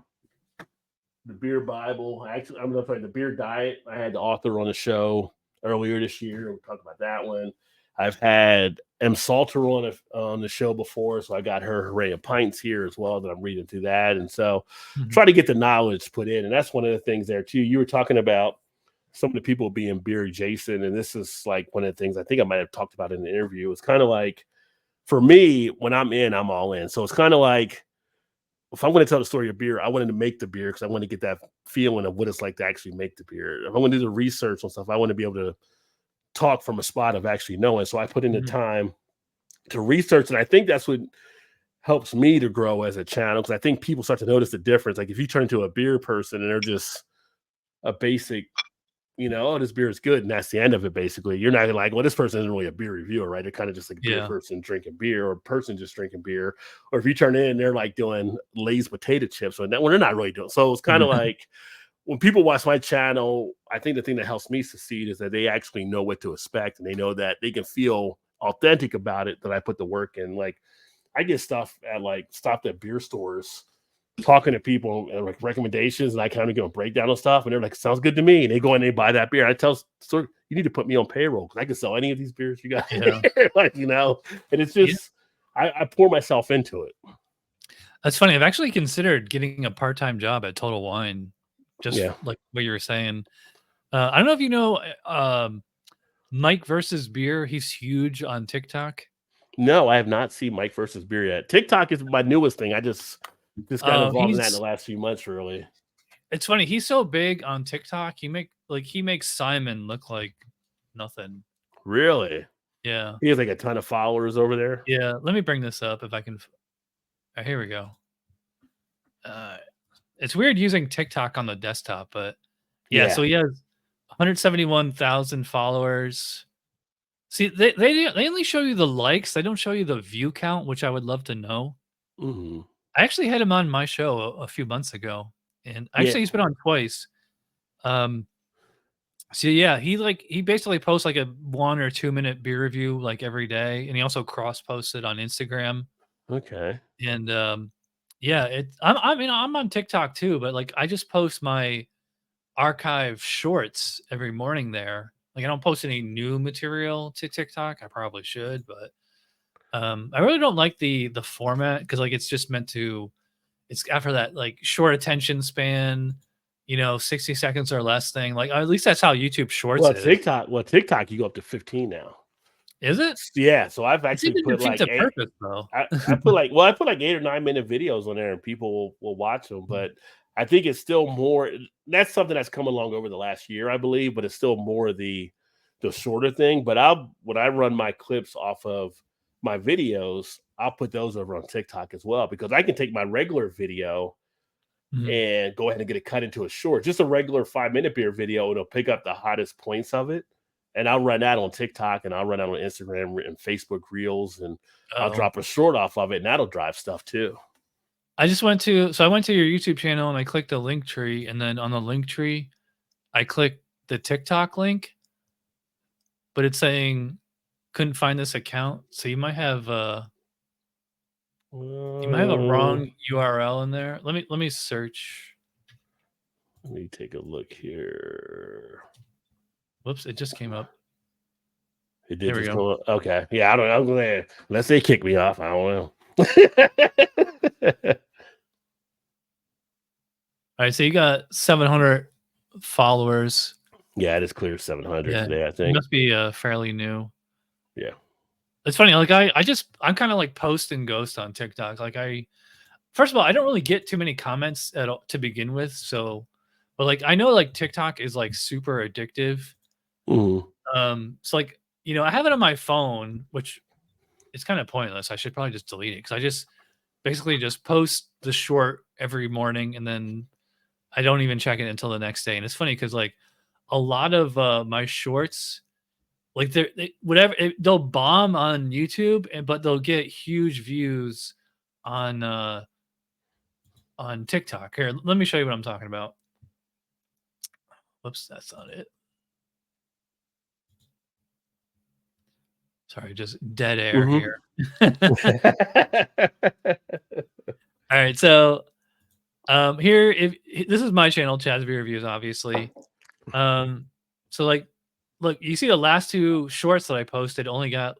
beer Bible. Actually, the beer diet. I had the author on the show earlier this year. We talked about that one. I've had M. Salter on the show before, so I got her array of pints here as well that I'm reading through that. And so try to get the knowledge put in. And that's one of the things there too. You were talking about some of the people being beer adjacent, and this is like one of the things I think I might have talked about in the interview. It's kind of like, for me, when I'm in, I'm all in. So it's kind of like, if I'm going to tell the story of beer, I wanted to make the beer because I want to get that feeling of what it's like to actually make the beer. If I want to do the research on stuff, I want to be able to talk from a spot of actually knowing. So I put in the time to research, and I think that's what helps me to grow as a channel, because I think people start to notice the difference. Like if you turn into a beer person and they're just a basic, oh, this beer is good, and that's the end of it. Basically, you're not like, well, this person isn't really a beer reviewer, right? They're kind of just like a beer person drinking beer, or a person just drinking beer. Or if you turn in, they're like doing Lay's potato chips, or that when they're not really doing. So it's kind of like, when people watch my channel, I think the thing that helps me succeed is that they actually know what to expect, and they know that they can feel authentic about it, that I put the work in. Like, I get stuff at like stopped at beer stores, talking to people and like recommendations, and I kind of give a breakdown of stuff, and they're like, sounds good to me. And they go and they buy that beer. I tell you need to put me on payroll because I can sell any of these beers you got. Like, and it's just, I pour myself into it. That's funny. I've actually considered getting a part-time job at Total Wine, just like what you were saying. I don't know if you know Mike versus Beer. He's huge on TikTok. No, I have not seen Mike versus Beer yet. TikTok is my newest thing. I just got involved in that in the last few months, really. It's funny. He's so big on TikTok. He makes Simon look like nothing. Really? Yeah. He has like a ton of followers over there. Yeah. Let me bring this up if I can. Here we go. It's weird using TikTok on the desktop, but so he has 171,000 followers. See, they only show you the likes. They don't show you the view count, which I would love to know. I actually had him on my show a few months ago, and actually he's been on twice. So yeah, he basically posts like a 1 or 2 minute beer review like every day, and he also cross posts it on Instagram. Okay. And I'm on TikTok too, but like I just post my archive shorts every morning there. Like I don't post any new material to TikTok. I probably should, but I really don't like the format, because like it's just meant to, it's after that like short attention span, 60 seconds or less thing. Like at least that's how YouTube Shorts is. TikTok, you go up to 15 now. Is it? Yeah. So I've actually put like the purpose, though. I put like 8 or 9 minute videos on there, and people will watch them. But I think it's still more. That's something that's come along over the last year, I believe. But it's still more the shorter thing. But when I run my clips off of my videos, I'll put those over on TikTok as well, because I can take my regular video and go ahead and get it cut into a short, just a regular 5-minute beer video. It'll pick up the hottest points of it, and I'll run that on TikTok, and I'll run that on Instagram and Facebook Reels, and I'll drop a short off of it, and that'll drive stuff too. I went to your YouTube channel, and I clicked the link tree, and then on the link tree, I clicked the TikTok link, but it's saying couldn't find this account. So you might have a wrong URL in there. Let me search. Let me take a look here. Whoops, it just came up. It did just come up. Okay. Yeah, I don't know. Unless they kick me off, I don't know. All right, so you got 700 followers. Yeah, it is clear 700 today, I think. It must be fairly new. Yeah. It's funny, like I'm kind of like post and ghost on TikTok. Like first of all, I don't really get too many comments at all to begin with. So, but like I know like TikTok is like super addictive. So like, I have it on my phone, which it's kind of pointless. I should probably just delete it, because I just basically just post the short every morning, and then I don't even check it until the next day. And it's funny because like a lot of my shorts, like they'll bomb on YouTube, but they'll get huge views on TikTok. Here, let me show you what I'm talking about. Whoops, that's not it. Sorry, just dead air here. All right, so here, this is my channel, Chad's Beer Reviews, obviously. So like, look, you see the last 2 shorts that I posted only got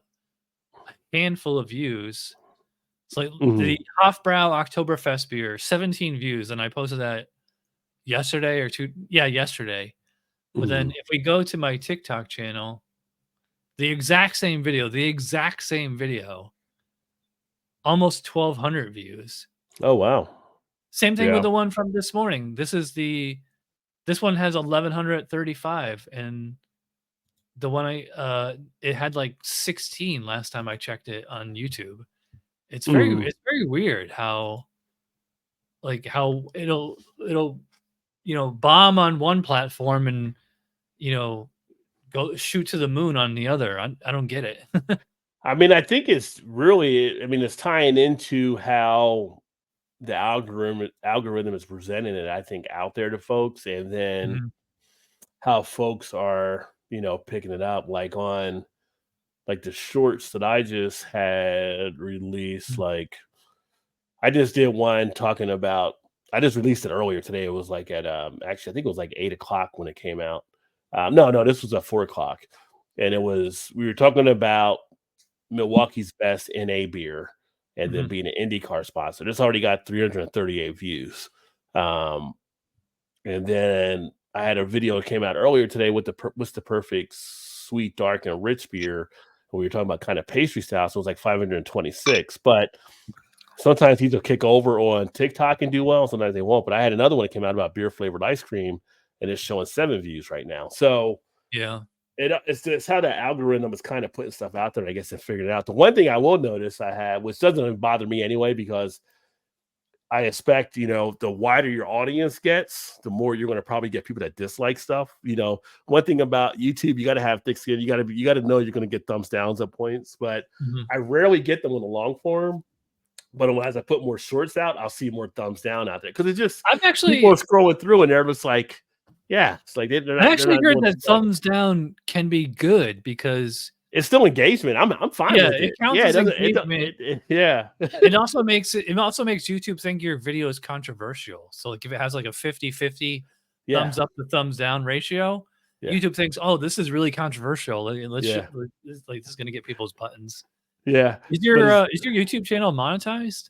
a handful of views. It's like the Hofbrau Oktoberfest beer, 17 views, and I posted that yesterday or yesterday. But then if we go to my TikTok channel, the exact same video, almost 1,200 views. Oh, wow. Same thing Yeah. with the one from this morning. This one has 1,135, and the one it had like 16 last time I checked it on YouTube. It's very weird how it'll bomb on one platform and go shoot to the moon on the other. I don't get it. I mean, I think it's really, it's tying into how the algorithm is presenting it, I think, out there to folks, and then how folks are, picking it up, like on like the shorts that I just had released. Like, I just did one talking about, I just released it earlier today. It was like at actually I think it was like 8 o'clock when it came out. No, this was at 4 o'clock, and we were talking about Milwaukee's best NA beer, and then being an IndyCar sponsor. It's already got 338 views. And then I had a video that came out earlier today with what's the perfect sweet, dark, and rich beer. And we were talking about kind of pastry style, so it was like 526. But sometimes these will kick over on TikTok and do well, sometimes they won't. But I had another one that came out about beer flavored ice cream, and it's showing 7 views right now. So yeah. It's how the algorithm is kind of putting stuff out there, I guess, and figuring it out. The one thing I will notice I have, which doesn't bother me anyway, because I expect, the wider your audience gets, the more you're going to probably get people that dislike stuff. One thing about YouTube, you got to have thick skin. You got to know you're going to get thumbs downs at points, but I rarely get them in the long form. But as I put more shorts out, I'll see more thumbs down out there, because it's just people are scrolling through and they're just like, yeah, it's like they're not. I actually heard that thumbs down can be good because it's still engagement. I'm fine with it. It counts as engagement. It also makes YouTube think your video is controversial. So like if it has like a 50-50 thumbs up to thumbs down ratio, YouTube thinks, oh, this is really controversial. This is gonna get people's buttons. Yeah. Is your YouTube channel monetized?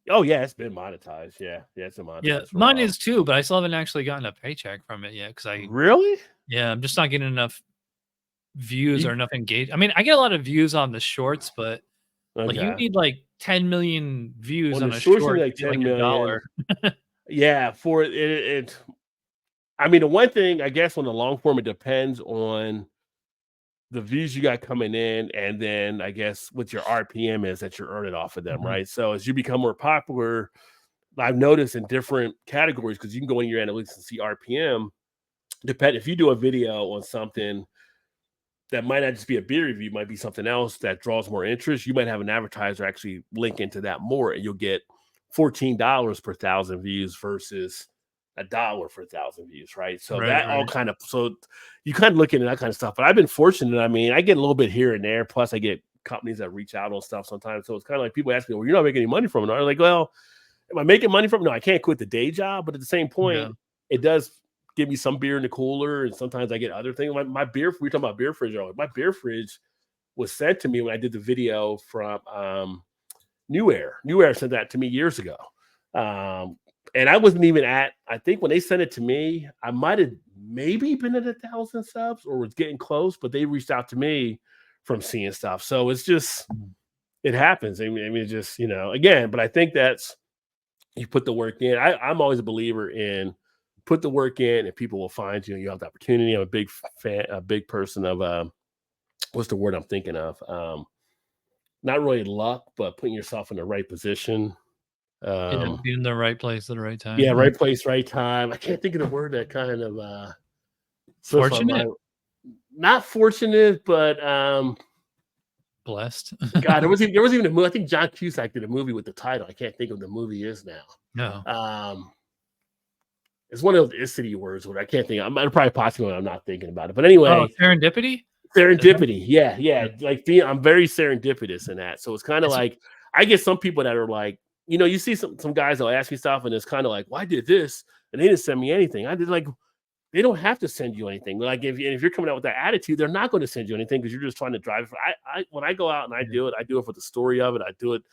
Oh yeah, it's been monetized. Yeah, it's been monetized. Yeah, mine is too, but I still haven't actually gotten a paycheck from it yet because really. Yeah, I'm just not getting enough views or enough engagement. I mean, I get a lot of views on the shorts, but like you need like 10 million views on a short, like $1. Yeah, for it. I mean, the one thing I guess on the long form, it depends on the views you got coming in, and then I guess what your RPM is that you're earning off of them, right? So as you become more popular, I've noticed in different categories, because you can go in your analytics and see RPM. If you do a video on something that might not just be a beer review, might be something else that draws more interest, you might have an advertiser actually link into that more, and you'll get $14 per 1,000 views versus $1 for 1,000 views, right? So all kind of, so you kind of look into that kind of stuff. But I've been fortunate. I mean, I get a little bit here and there. Plus, I get companies that reach out on stuff sometimes. So it's kind of like people ask me, "Well, you're not making any money from it." I'm like, "Well, am I making money from it? No, I can't quit the day job. But at the same point, it does give me some beer in the cooler, and sometimes I get other things. My beer, we were talking about beer fridge earlier. My beer fridge was sent to me when I did the video from New Air. New Air sent that to me years ago. And I wasn't even I think when they sent it to me, I might have maybe been at 1,000 subs or was getting close, but they reached out to me from seeing stuff. So it's just, it happens. I mean, it's just, again, but I think that's, you put the work in. I'm always a believer in put the work in and people will find you. You have the opportunity. I'm a big fan, a big person of, what's the word I'm thinking of? Not really luck, but putting yourself in the right position. Being in the right place at the right time. Yeah, right place, right time. I can't think of the word that kind of fortunate. Not fortunate, but blessed. God, there was even a movie. I think John Cusack did a movie with the title. I can't think of the movie is now. No. It's one of those city words where I can't think. I'm probably possibly I'm not thinking about it. But anyway, serendipity. Serendipity. Yeah. Like I'm very serendipitous in that. So it's kind of like I get some people that are like, you see some guys that'll ask me stuff, and it's kind of like, well, I did this, and they didn't send me anything. I did like, they don't have to send you anything. Like if you're coming out with that attitude, they're not going to send you anything because you're just trying to drive. When I go out and I do it for the story of it. I do it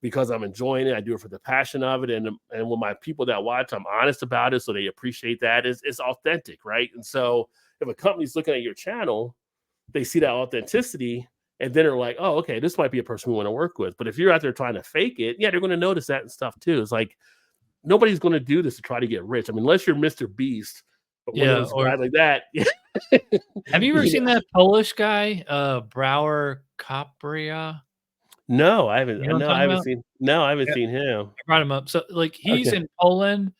because I'm enjoying it. I do it for the passion of it, and with my people that watch, I'm honest about it, so they appreciate that. It's authentic, right? And so if a company's looking at your channel, they see that authenticity, and then they're like, oh, okay, this might be a person we want to work with. But if you're out there trying to fake it, yeah, they're going to notice that and stuff too. It's like nobody's going to do this to try to get rich. I mean, unless you're Mr. Beast, but one of those guys like that. Have you ever seen that Polish guy, 𝒂𝒅'𝒛? No, I haven't. You know what No, I'm I talking haven't about? seen. No, I haven't seen him. I brought him up. So like he's Okay. in Poland.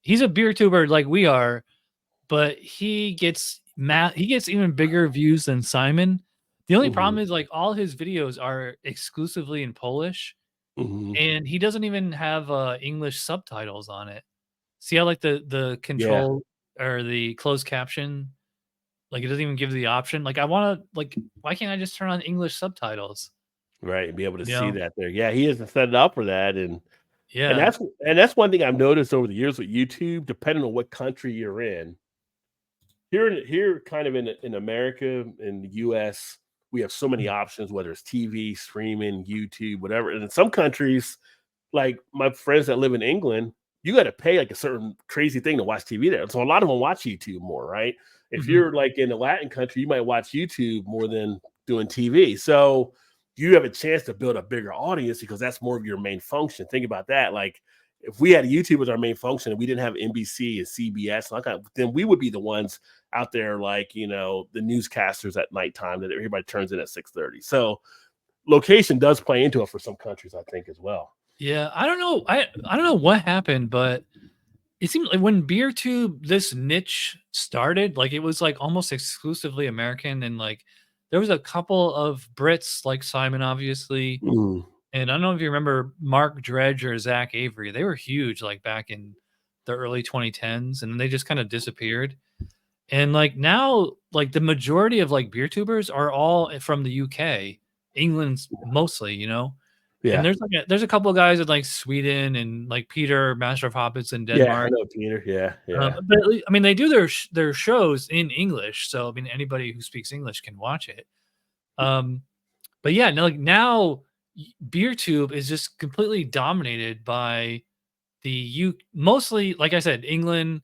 He's a beer tuber like we are, but he gets even bigger views than Simon. The only problem is like all his videos are exclusively in Polish, and he doesn't even have English subtitles on it. See how like the control or the closed caption, like it doesn't even give the option. Like I want to like, why can't I just turn on English subtitles? Right, and be able to You see know? that there. Yeah, he hasn't set it up for that, and Yeah. that's one thing I've noticed over the years with YouTube. Depending on what country you're in, here, kind of in America, in the U.S., we have so many options, whether it's TV, streaming, YouTube, whatever. And in some countries, like my friends that live in England, you got to pay like a certain crazy thing to watch TV there. So a lot of them watch YouTube more, right? If you're like in a Latin country, you might watch YouTube more than doing TV. So you have a chance to build a bigger audience because that's more of your main function. Think about that. Like if we had YouTube as our main function and we didn't have NBC and CBS, then we would be the ones out there, like, you know, the newscasters at nighttime that everybody turns in at 6:30. So location does play into it for some countries, I think, as well. Yeah, I don't know. I don't know what happened, but it seemed like when BeerTube, this niche started, like it was like almost exclusively American, and like there was a couple of Brits like Simon, obviously, and I don't know if you remember Mark Dredge or Zach Avery. They were huge like back in the early 2010s, and then they just kind of disappeared. And like now, like the majority of like BeerTubers are all from the UK, England's mostly, you know. And Yeah. there's a couple of guys in like Sweden and like Peter, Master of Hobbits in Yeah, I Denmark. know Peter. Yeah, yeah. But I mean, they do their shows in English, so I mean, anybody who speaks English can watch it. But yeah, no, like now, BeerTube is just completely dominated by mostly, like I said, England.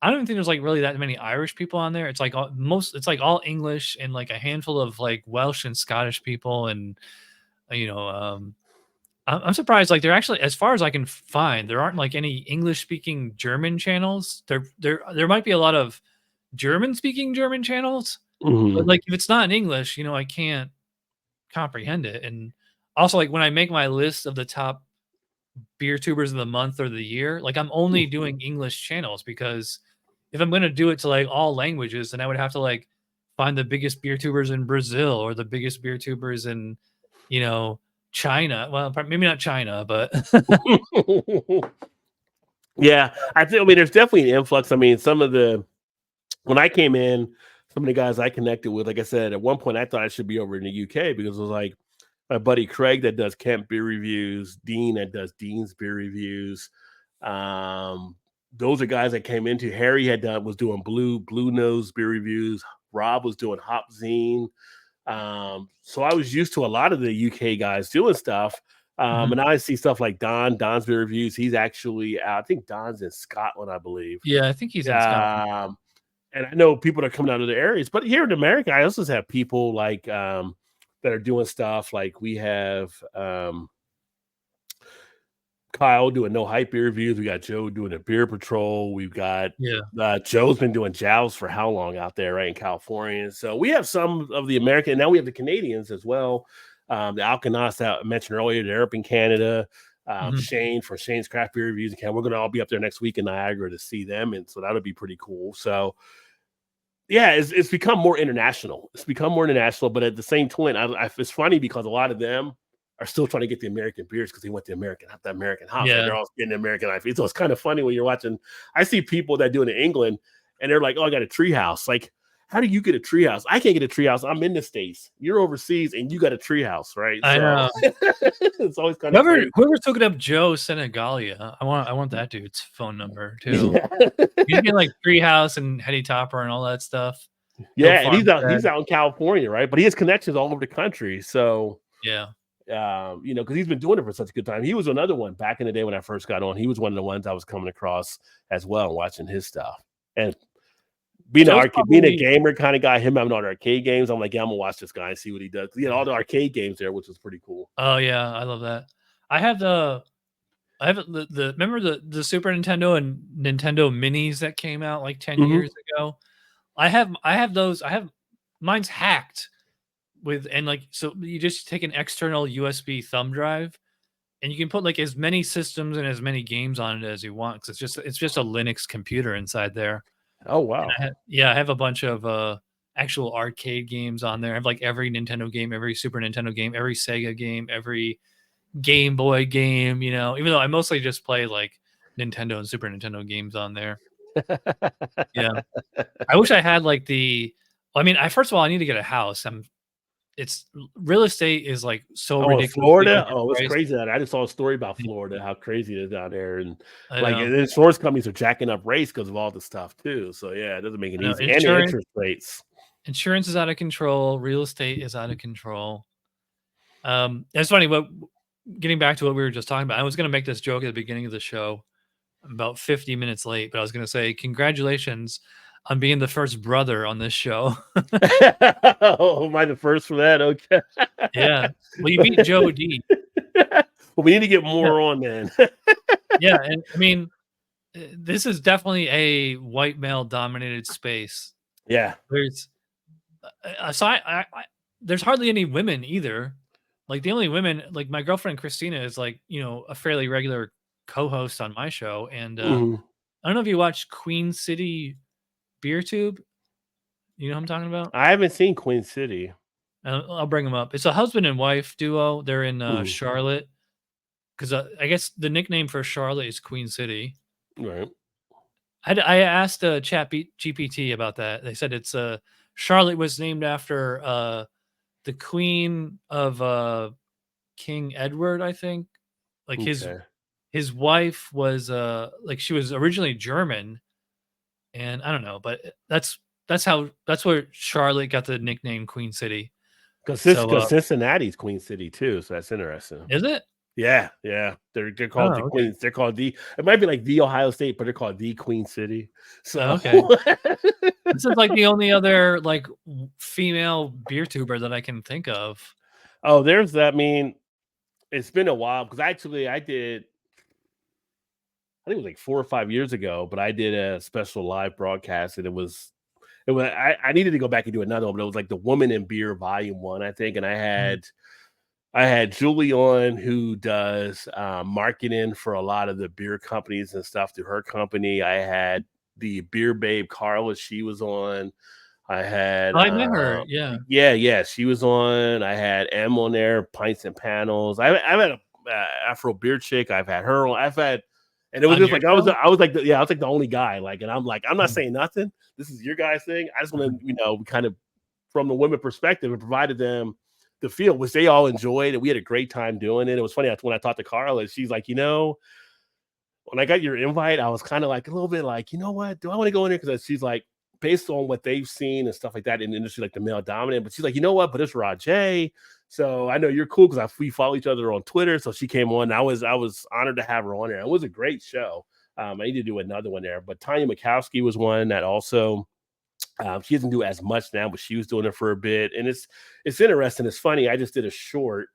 I don't think there's like really that many Irish people on there. It's like it's like all English and like a handful of like Welsh and Scottish people, and you know, I'm surprised. Like, they're actually, as far as I can find, there aren't like any English-speaking German channels. There might be a lot of German-speaking German channels, but like if it's not in English, you know, I can't comprehend it. And also, like when I make my list of the top beer tubers of the month or the year, like I'm only doing English channels, because if I'm going to do it to like all languages, then I would have to like find the biggest beer tubers in Brazil or the biggest beer tubers in, you know, China. Well, maybe not China, but yeah, I mean, there's definitely an influx. I mean, when I came in, some of the guys I connected with, like I said, at one point I thought I should be over in the UK, because it was like my buddy Craig that does Kemp beer reviews, Dean that does Dean's beer reviews. Those are guys that came into. Harry was doing Blue Nose beer reviews. Rob was doing Hop Zine. So I was used to a lot of the UK guys doing stuff. And now I see stuff like Don's beer reviews. He's actually out. I think Don's in Scotland, I believe. Yeah, I think he's in Scotland. And I know people that are coming out of the areas, but here in America, I also have people like that are doing stuff. Like we have Kyle doing No Hype beer reviews. We got Joe doing a Beer Patrol. We've got Joe's been doing Jows for how long out there, right, in California. So we have some of the American, and now we have the Canadians as well. The Alkanauts that I mentioned earlier, they're up in Canada. Shane for Shane's Craft Beer Reviews in Canada. We're going to all be up there next week in Niagara to see them, and so that'll be pretty cool. So yeah, it's become more international. It's become more international, but at the same point, it's funny because a lot of them are still trying to get the American beers because they want the American hops. Yeah. Like they're all getting the American IPA. So it's kind of funny when you're watching. I see people that do it in England, and they're like, "Oh, I got a treehouse." Like, how do you get a treehouse? I can't get a treehouse. I'm in the States. You're overseas, and you got a treehouse, right? I know. It's always kind of whoever took it up, Joe Senegalia. I want that dude's phone number too. He's getting like Treehouse and Hetty Topper and all that stuff. Yeah, and he's out in California, right? But he has connections all over the country. So yeah. You know, because he's been doing it for such a good time. He was another one back in the day when I first got on. He was one of the ones I was coming across as well, watching his stuff. And being Joe's being a probably gamer kind of guy, him having all the arcade games, I'm like, yeah, I'm gonna watch this guy and see what he does. He had all the arcade games there, which was pretty cool. Oh yeah, I love that. I have the remember the Super Nintendo and Nintendo Minis that came out like 10 Mhm. years ago? I have those. I have mine's hacked with and like so you just take an external USB thumb drive and you can put like as many systems and as many games on it as you want because it's just a Linux computer inside there. Oh And wow. I have a bunch of actual arcade games on there. I have like every Nintendo game, every Super Nintendo game, every Sega game, every Game Boy game, you know, even though I mostly just play like Nintendo and Super Nintendo games on there. Yeah. I wish I had like I mean, I first of all, I need to get a house. It's real estate is like so Oh, in ridiculously Florida? Oh, it's overpriced. crazy that I just saw a story about Florida, how crazy it is down there, and I like know. and insurance companies are jacking up rates because of all this stuff too. So yeah, it doesn't make it I know. easy, and the interest rates. Insurance is out of control. Real estate is out of control. It's funny, but getting back to what we were just talking about, I was going to make this joke at the beginning of the show. I'm about 50 minutes late, but I was going to say congratulations on being the first brother on this show. Oh, am I the first for that? Okay. Yeah. Well, you beat Joe D. Well, we need to get Yeah. more on, man. Yeah. And I mean, this is definitely a white male dominated space. Yeah. There's, so there's hardly any women either. Like the only women, like my girlfriend Christina is like, you know, a fairly regular co-host on my show. And Mhm. I don't know if you watch Queen City BeerTube. You know what I'm talking about? I haven't seen Queen City. I'll bring them up. It's a husband and wife duo. They're in Mhm. Charlotte because I guess the nickname for Charlotte is Queen City. Right. I asked Chat GPT about that. They said it's Charlotte was named after the Queen of King Edward, I think. Like Okay. his wife was like she was originally German, and I don't know, but that's where Charlotte got the nickname Queen City. So Because Cincinnati's Queen City too, so that's interesting. is it? Yeah, yeah. They're called the Oh, okay. Queens. They're called the it might be like the Ohio State, but they're called the Queen City. Oh, So okay. This is like the only other like female beer tuber that I can think of. oh, there's that. I mean, it's been a while because actually I did I think it was like 4 or 5 years ago, but I did a special live broadcast and it was I needed to go back and do another one, but it was like the Woman in Beer Volume 1, I think, and Mm. I had Julie on who does marketing for a lot of the beer companies and stuff through her company. I had the beer babe Carla, she was on. I had Oh, I met her. Yeah. yeah, she was on. I had M on there, Pints and Panels. I've had a Afro beer chick. I've had her on. I've had, and it was On just your like show? I was like yeah, I was like the only guy. Like, and I'm like I'm not Mhm. saying nothing. This is your guys' thing. I just want Mhm. to kind of from the women perspective and provided them the feel, which they all enjoyed, and we had a great time doing it. It was funny when I talked to Carla. She's like, when I got your invite, I was kind of like a little bit like, you know what? Do I want to go in there? Because she's like, based on what they've seen and stuff like that in the industry, like the male dominant. But she's like, you know what? But it's Rod J. So I know you're cool because we follow each other on Twitter. So she came on. I was honored to have her on there. It was a great show. I need to do another one there. But Tanya Mikowski was one that also she doesn't do as much now, but she was doing it for a bit. And it's interesting. It's funny. I just did a short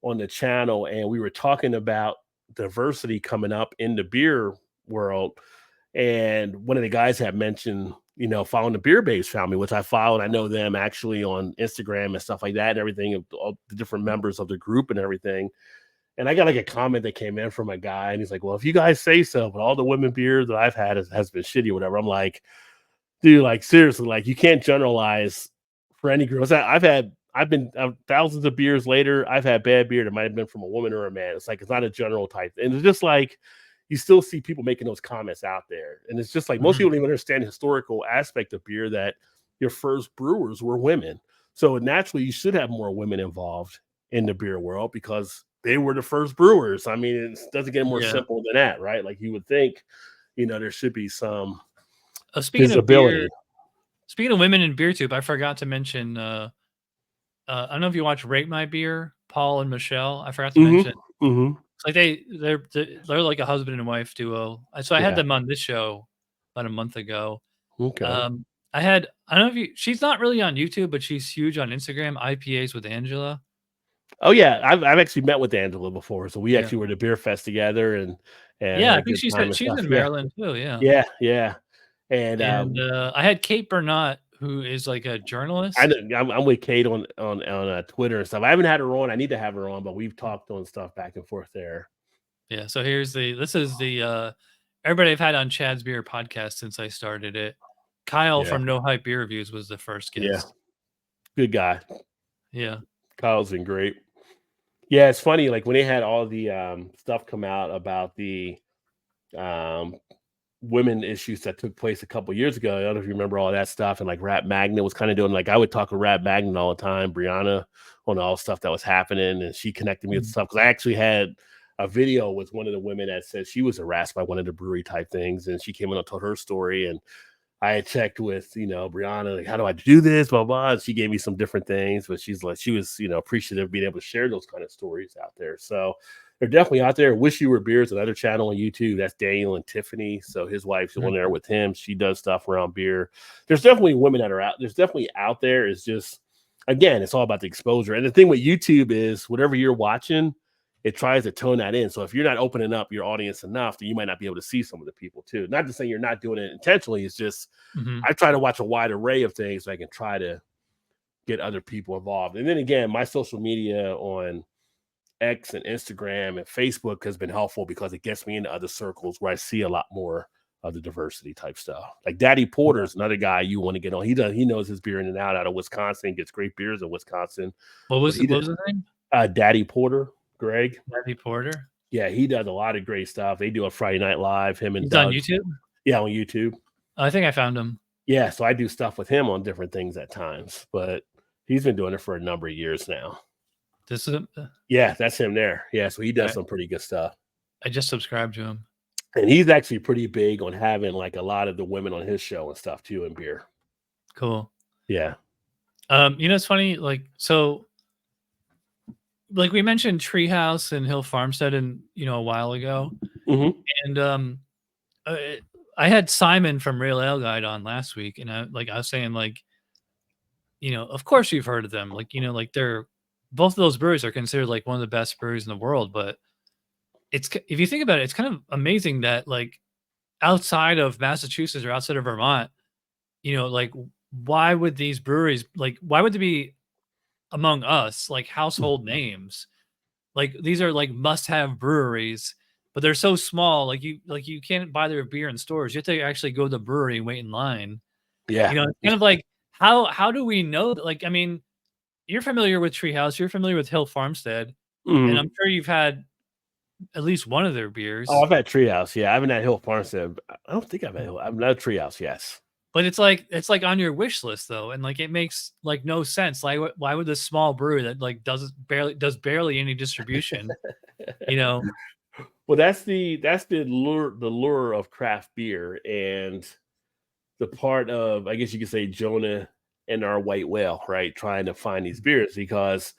on the channel and we were talking about diversity coming up in the beer world. And one of the guys had mentioned, following the Beer Babes family, which I followed. I know them actually on Instagram and stuff like that and everything, all the different members of the group and everything. And I got like a comment that came in from a guy and he's like, well, if you guys say so, but all the women beer that I've had has been shitty or whatever. I'm like, dude, like seriously, like you can't generalize for any girls. I've been thousands of beers later. I've had bad beer that might have been from a woman or a man. It's like it's not a general type, and it's just like you still see people making those comments out there, and it's just like most Mhm. people don't even understand the historical aspect of beer that your first brewers were women. So naturally, you should have more women involved in the beer world because they were the first brewers. I mean, it doesn't get more Yeah. simple than that, right? Like you would think, there should be some Speaking of beer, visibility. speaking of women in beer tube, I forgot to mention. I don't know if you watch Rate My Beer, Paul and Michelle. I forgot to Mhm, mention. mhm. It's like they're like a husband and wife duo. So I had Yeah, them on this show about a month ago. okay. I don't know if she's not really on YouTube, but she's huge on Instagram. IPAs with Angela. Oh yeah, I've actually met with Angela before, so we Yeah. actually were at a beer fest together and Yeah, had I a think good time and she's stuff. in Yeah, Maryland too. Yeah. yeah. And And I had Kate Bernat, who is like a I journalist. know I'm with Kate on Twitter and stuff. I haven't had her on. I need to have her on, but we've talked on stuff back and forth there. Yeah. So this is the everybody I've had on Chad's Beer podcast since I started it. Kyle Yeah, from No Hype Beer Reviews was the first yeah, guest. good guy. Yeah. Kyle's been great. Yeah, it's funny. Like when they had all the stuff come out about the um, women issues that took place a couple years ago. I don't know if you remember all that stuff. And like Rap Magnet was kind of doing like I would talk with Rap Magnet all the time, Brianna, on all the stuff that was happening, and she connected me with stuff because I actually had a video with one of the women that said she was harassed by one of the brewery type things, and she came in and told her story. And I had checked with, Brianna, like, how do I do this? Blah, blah. And she gave me some different things, but she's like, she was, appreciative of being able to share those kind of stories out there. So they're definitely out there. Wish You Were Beers, another channel on YouTube. That's Daniel and Tiffany. So his wife's on there with him. She does stuff around beer. There's definitely women that are out. There's definitely out there. It's just, again, it's all about the exposure. And the thing with YouTube is whatever you're watching, it tries to tone that in. So if you're not opening up your audience enough, then you might not be able to see some of the people too. Not to say you're not doing it intentionally. It's just I try to watch a wide array of things so I can try to get other people involved. And then again, my social media on X and Instagram and Facebook has been helpful because it gets me into other circles where I see a lot more of the diversity type stuff. Like Daddy Porter's another guy you want to get on. He knows his beer in and out of Wisconsin, gets great beers in Wisconsin. What was the name? Daddy Porter. Greg. Daddy Porter. Yeah, he does a lot of great stuff. They do a Friday Night Live, him and He's Doug. on YouTube? Yeah, on YouTube. I think I found him. Yeah, so I do stuff with him on different things at times, but he's been doing it for a number of years now. This is Yeah, that's him there. Yeah, so he does some pretty good stuff. I just subscribed to him. And he's actually pretty big on having like a lot of the women on his show and stuff too in beer. Cool. Yeah. It's funny, like we mentioned Treehouse and Hill Farmstead a while ago. And I had Simon from Rail Ale Guide on last week, and I was saying, of course you've heard of them. They're both of those breweries are considered like one of the best breweries in the world. But if you think about it, it's kind of amazing that outside of Massachusetts or outside of Vermont, why would these breweries why would they be among us household names? These are must-have breweries, but they're so small. You can't buy their beer in stores. You have to actually go to the brewery and wait in line. Yeah. It's kind of like how do we know that? I mean, you're familiar with Treehouse, you're familiar with Hill Farmstead, and I'm sure you've had at least one of their beers. Oh, I've had Treehouse. Yeah, I haven't had Hill Farmstead. I don't think I've had Treehouse. Yes. But it's like on your wish list though, and it makes no sense. Why would this small brewery that does barely any distribution, Well, that's the lure of craft beer, and the part of, I guess you could say, Jonah and our white whale, right? Trying to find these beers, because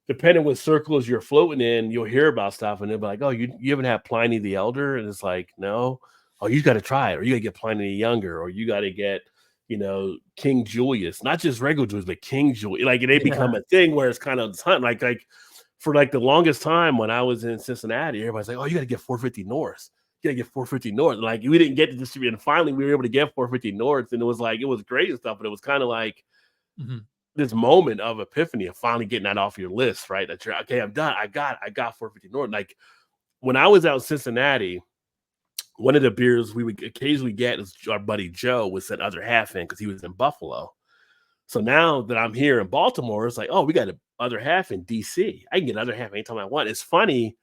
depending what circles you're floating in, you'll hear about stuff and they'll be like, oh, you haven't had Pliny the Elder? And it's like, no. Oh, you got to try it, or you got to get Pliny the Younger, or you got to get, King Julius, not just regular Julius, but King Julius. They become a thing where it's kind of hunting. For the longest time when I was in Cincinnati, everybody's like, oh, you got to get 450 North. You got to get 450 North. We didn't get to distribute. And finally we were able to get 450 North. And it was great and stuff, but it was kind of this moment of epiphany of finally getting that off your list, right? That you're okay, I'm done. I got 450 North. When I was out in Cincinnati, one of the beers we would occasionally get is our buddy Joe would set other half in because he was in Buffalo. So now that I'm here in Baltimore, it's like, oh, we got the other half in DC. I can get other half anytime I want. It's funny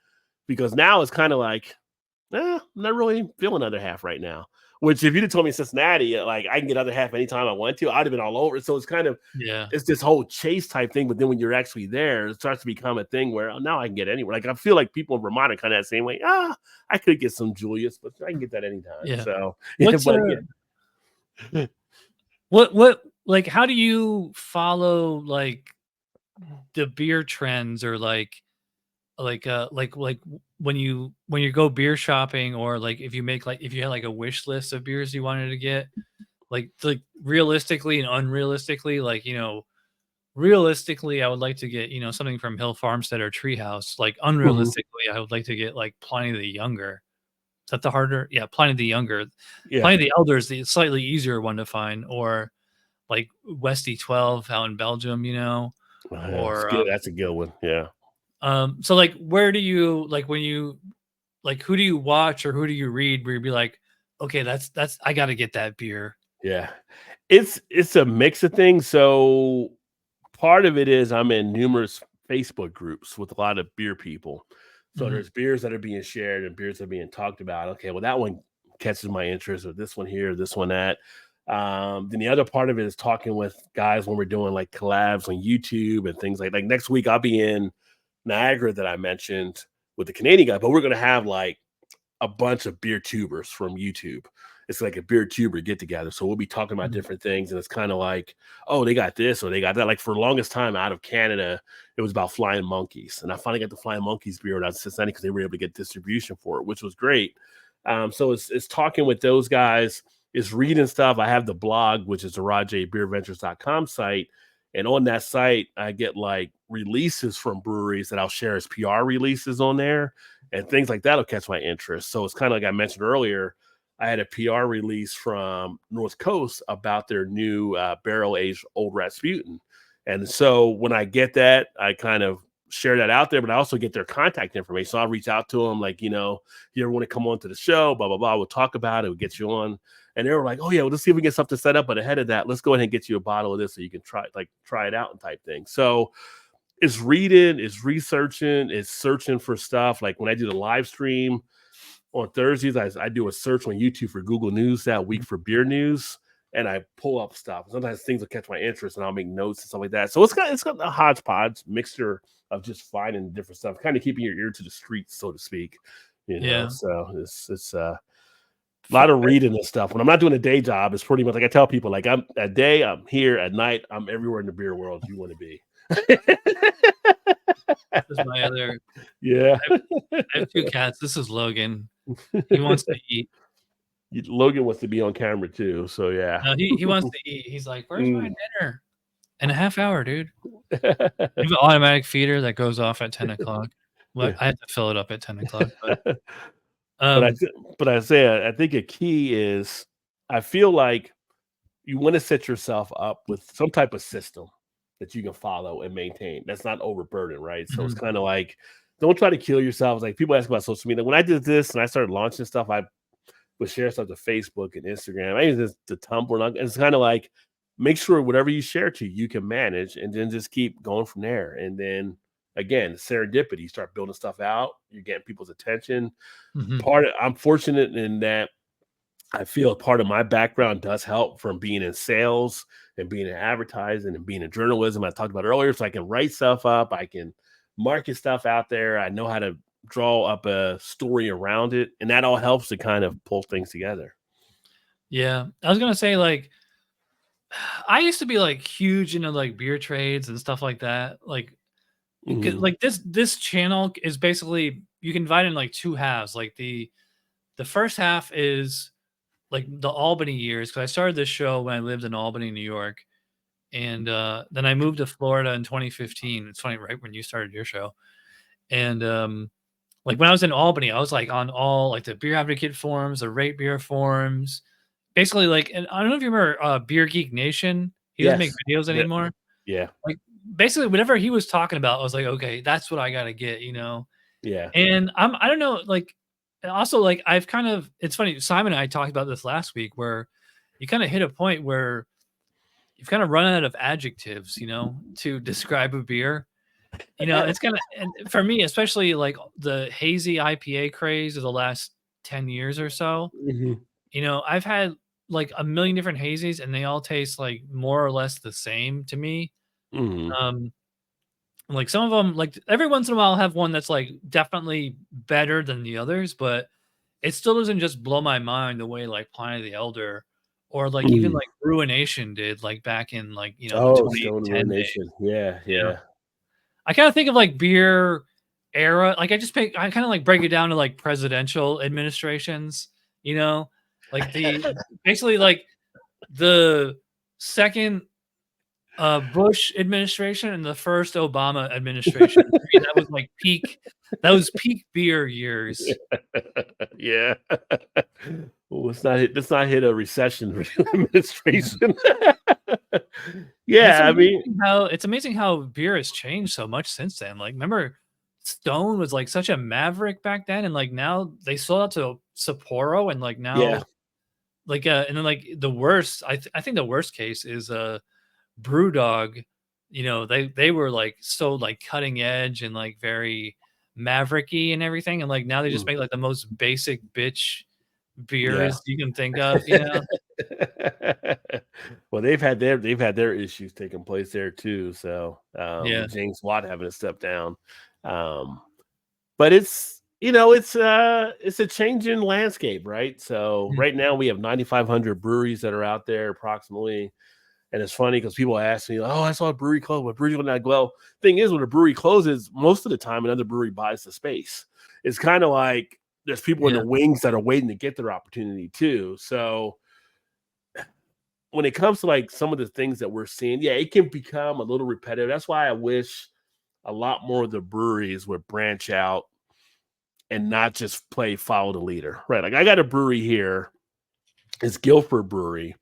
because now it's kind of like, I'm not really feeling other half right now. Which, if you'd have told me Cincinnati, I can get other half anytime I want to, I'd have been all over. So it's kind of, it's this whole chase type thing. But then when you're actually there, it starts to become a thing where now I can get anywhere. I feel like people in Vermont are kind of that same way. I could get some Julius, but I can get that anytime. Yeah. So, what how do you follow the beer trends, or when you go beer shopping, or if you make if you had a wish list of beers you wanted to get, like realistically and unrealistically, like, you know, realistically, I would like to get, you know, something from Hill Farmstead or Treehouse. Like unrealistically, I would like to get like Pliny the Younger. Is that the harder? Yeah, Pliny the Younger. Yeah. Pliny the Elder is the slightly easier one to find, or like Westie 12 out in Belgium, you know, or That's a good one. Yeah. so like where do you like when you like who do you watch or who do you read where you'd be like, okay, that's I got to get that beer. Yeah. It's a mix of things. So part of it is I'm in numerous Facebook groups with a lot of beer people. So Mhm. there's beers that are being shared and beers that are being talked about. Okay, well, that one catches my interest, or this one here, this one that. Then the other part of it is talking with guys when we're doing like collabs on YouTube and things like next week I'll be in Niagara that I mentioned with the Canadian guy, but we're gonna have like a bunch of beer tubers from YouTube. It's like a beer tuber get together. So we'll be talking about Mhm. different things. And it's kind of like, oh, they got this or they got that. Like for the longest time out of Canada, it was about Flying Monkeys. And I finally got the Flying Monkeys beer out of Cincinnati because they were able to get distribution for it, which was great. So it's talking with those guys, it's reading stuff. I have the blog, which is the rodjbeerventures.com site. And on that site, I get like releases from breweries that I'll share as PR releases on there, and things like that will catch my interest. So it's kind of like I mentioned earlier, I had a PR release from North Coast about their new barrel aged old Rasputin. And so when I get that, I kind of share that out there, but I also get their contact information. So I'll reach out to them, like, you know, you ever want to come on to the show, blah, blah, blah. We'll talk about it. We'll get you on. And they were like, oh, yeah, well, let's see if we can get something set up. But ahead of that, let's go ahead and get you a bottle of this so you can try it out and type thing. So it's reading, it's researching, it's searching for stuff. Like when I do the live stream on Thursdays, I do a search on YouTube for Google News that week for beer news, and I pull up stuff. Sometimes things will catch my interest, and I'll make notes and stuff like that. So it's got a hodgepodge mixture of just finding different stuff, kind of keeping your ear to the streets, so to speak. You know, Yeah. so it's a lot of reading and stuff. When I'm not doing a day job, it's pretty much like I tell people, like I'm at day, I'm here at night, I'm everywhere in the beer world you want to be. This is my other Yeah. I have 2 cats. This is Logan. He wants to eat. Logan wants to be on camera too, so yeah. No, he wants to eat. He's like, "Where's my dinner?" In a half hour, dude. We have an automatic feeder that goes off at 10:00. Well, Yeah. I have to fill it up at 10:00, but, But um I say I think a key is I feel like you want to set yourself up with some type of system that you can follow and maintain. That's not overburdened, right? So it's mhm, kind of like don't try to kill yourself. Like people ask about social media. When I did this and I started launching stuff, I would share stuff to Facebook and Instagram. I use this to Tumblr. And it's kind of like make sure whatever you share to you can manage, and then just keep going from there. And then again, serendipity. You start building stuff out. You're getting people's attention. mhm. I'm fortunate in that I feel part of my background does help from being in sales and being in advertising and being in journalism. I talked about earlier, so I can write stuff up, I can market stuff out there. I know how to draw up a story around it, and that all helps to kind of pull things together. Yeah. I was gonna say, like, I used to be, like, huge into, like, beer trades and stuff like that, like, 'cause, Mhm. like, this channel is basically you can divide it in, like, 2 halves, like, the first half is, like, the Albany years, because I started this show when I lived in Albany, New York, and, then I moved to Florida in 2015. It's funny, right when you started your show, and, like, when I was in Albany, I was, like, on all, like, the Beer Advocate forums, the Rate Beer forums, basically, like, and I don't know if you remember, Beer Geek Nation? He doesn't make Yes. videos Yeah. anymore. Yeah. Like, basically, whatever he was talking about, I was like, "Okay, that's what I gotta get," you know? Yeah. And I don't know, like, and also, like, I've kind of it's funny, Simon and I talked about this last week where you kinda hit a point where you've kinda run out of adjectives, you know, to describe a beer. You know, it's kinda and for me, especially, like, the hazy IPA craze of the last 10 years or so, Mhm. you know, I've had, like, a million different hazies, and they all taste, like, more or less the same to me. Mhm. Um, like, some of them, like, every once in a while, I'll have one that's, like, definitely better than the others, but it still doesn't just blow my mind the way, like, Pliny the Elder or, like, even, Mhm. like, Ruination did, like, back in, like, you know, the Oh, Stone 2010 Ruination. days, Yeah, you know? yeah. I kinda think of, like, beer era like, I kinda, like, break it down to, like, presidential administrations, you know? Like, the basically, like, the second Bush administration and the first Obama administration. That was like peak. That was peak beer years. Yeah. Well, let's not hit a recession administration. Yeah, I mean, it's amazing how beer has changed so much since then. Like, remember, Stone was like such a maverick back then, and like now they sold out to Sapporo, and like now, yeah, like and then like the worst. I think the worst case is BrewDog. You know, they were like so like cutting edge and like very mavericky and everything, and like now they just make like the most basic bitch yeah. beers you can think of. You know. Well, they've had their issues taking place there too. So Yeah. James Watt having to step down. But it's it's a changing landscape, right? So right now we have 9,500 breweries that are out there approximately. And it's funny because people ask me, "Oh, I saw a brewery close. What brewery would not?" Well, thing is, when a brewery closes, most of the time another brewery buys the space. It's kind of like there's people in the wings that are waiting to get their opportunity too. So when it comes to like some of the things that we're seeing, yeah, it can become a little repetitive. That's why I wish a lot more of the breweries would branch out and not just follow the leader, right? Like I got a brewery here, it's Guilford Brewery,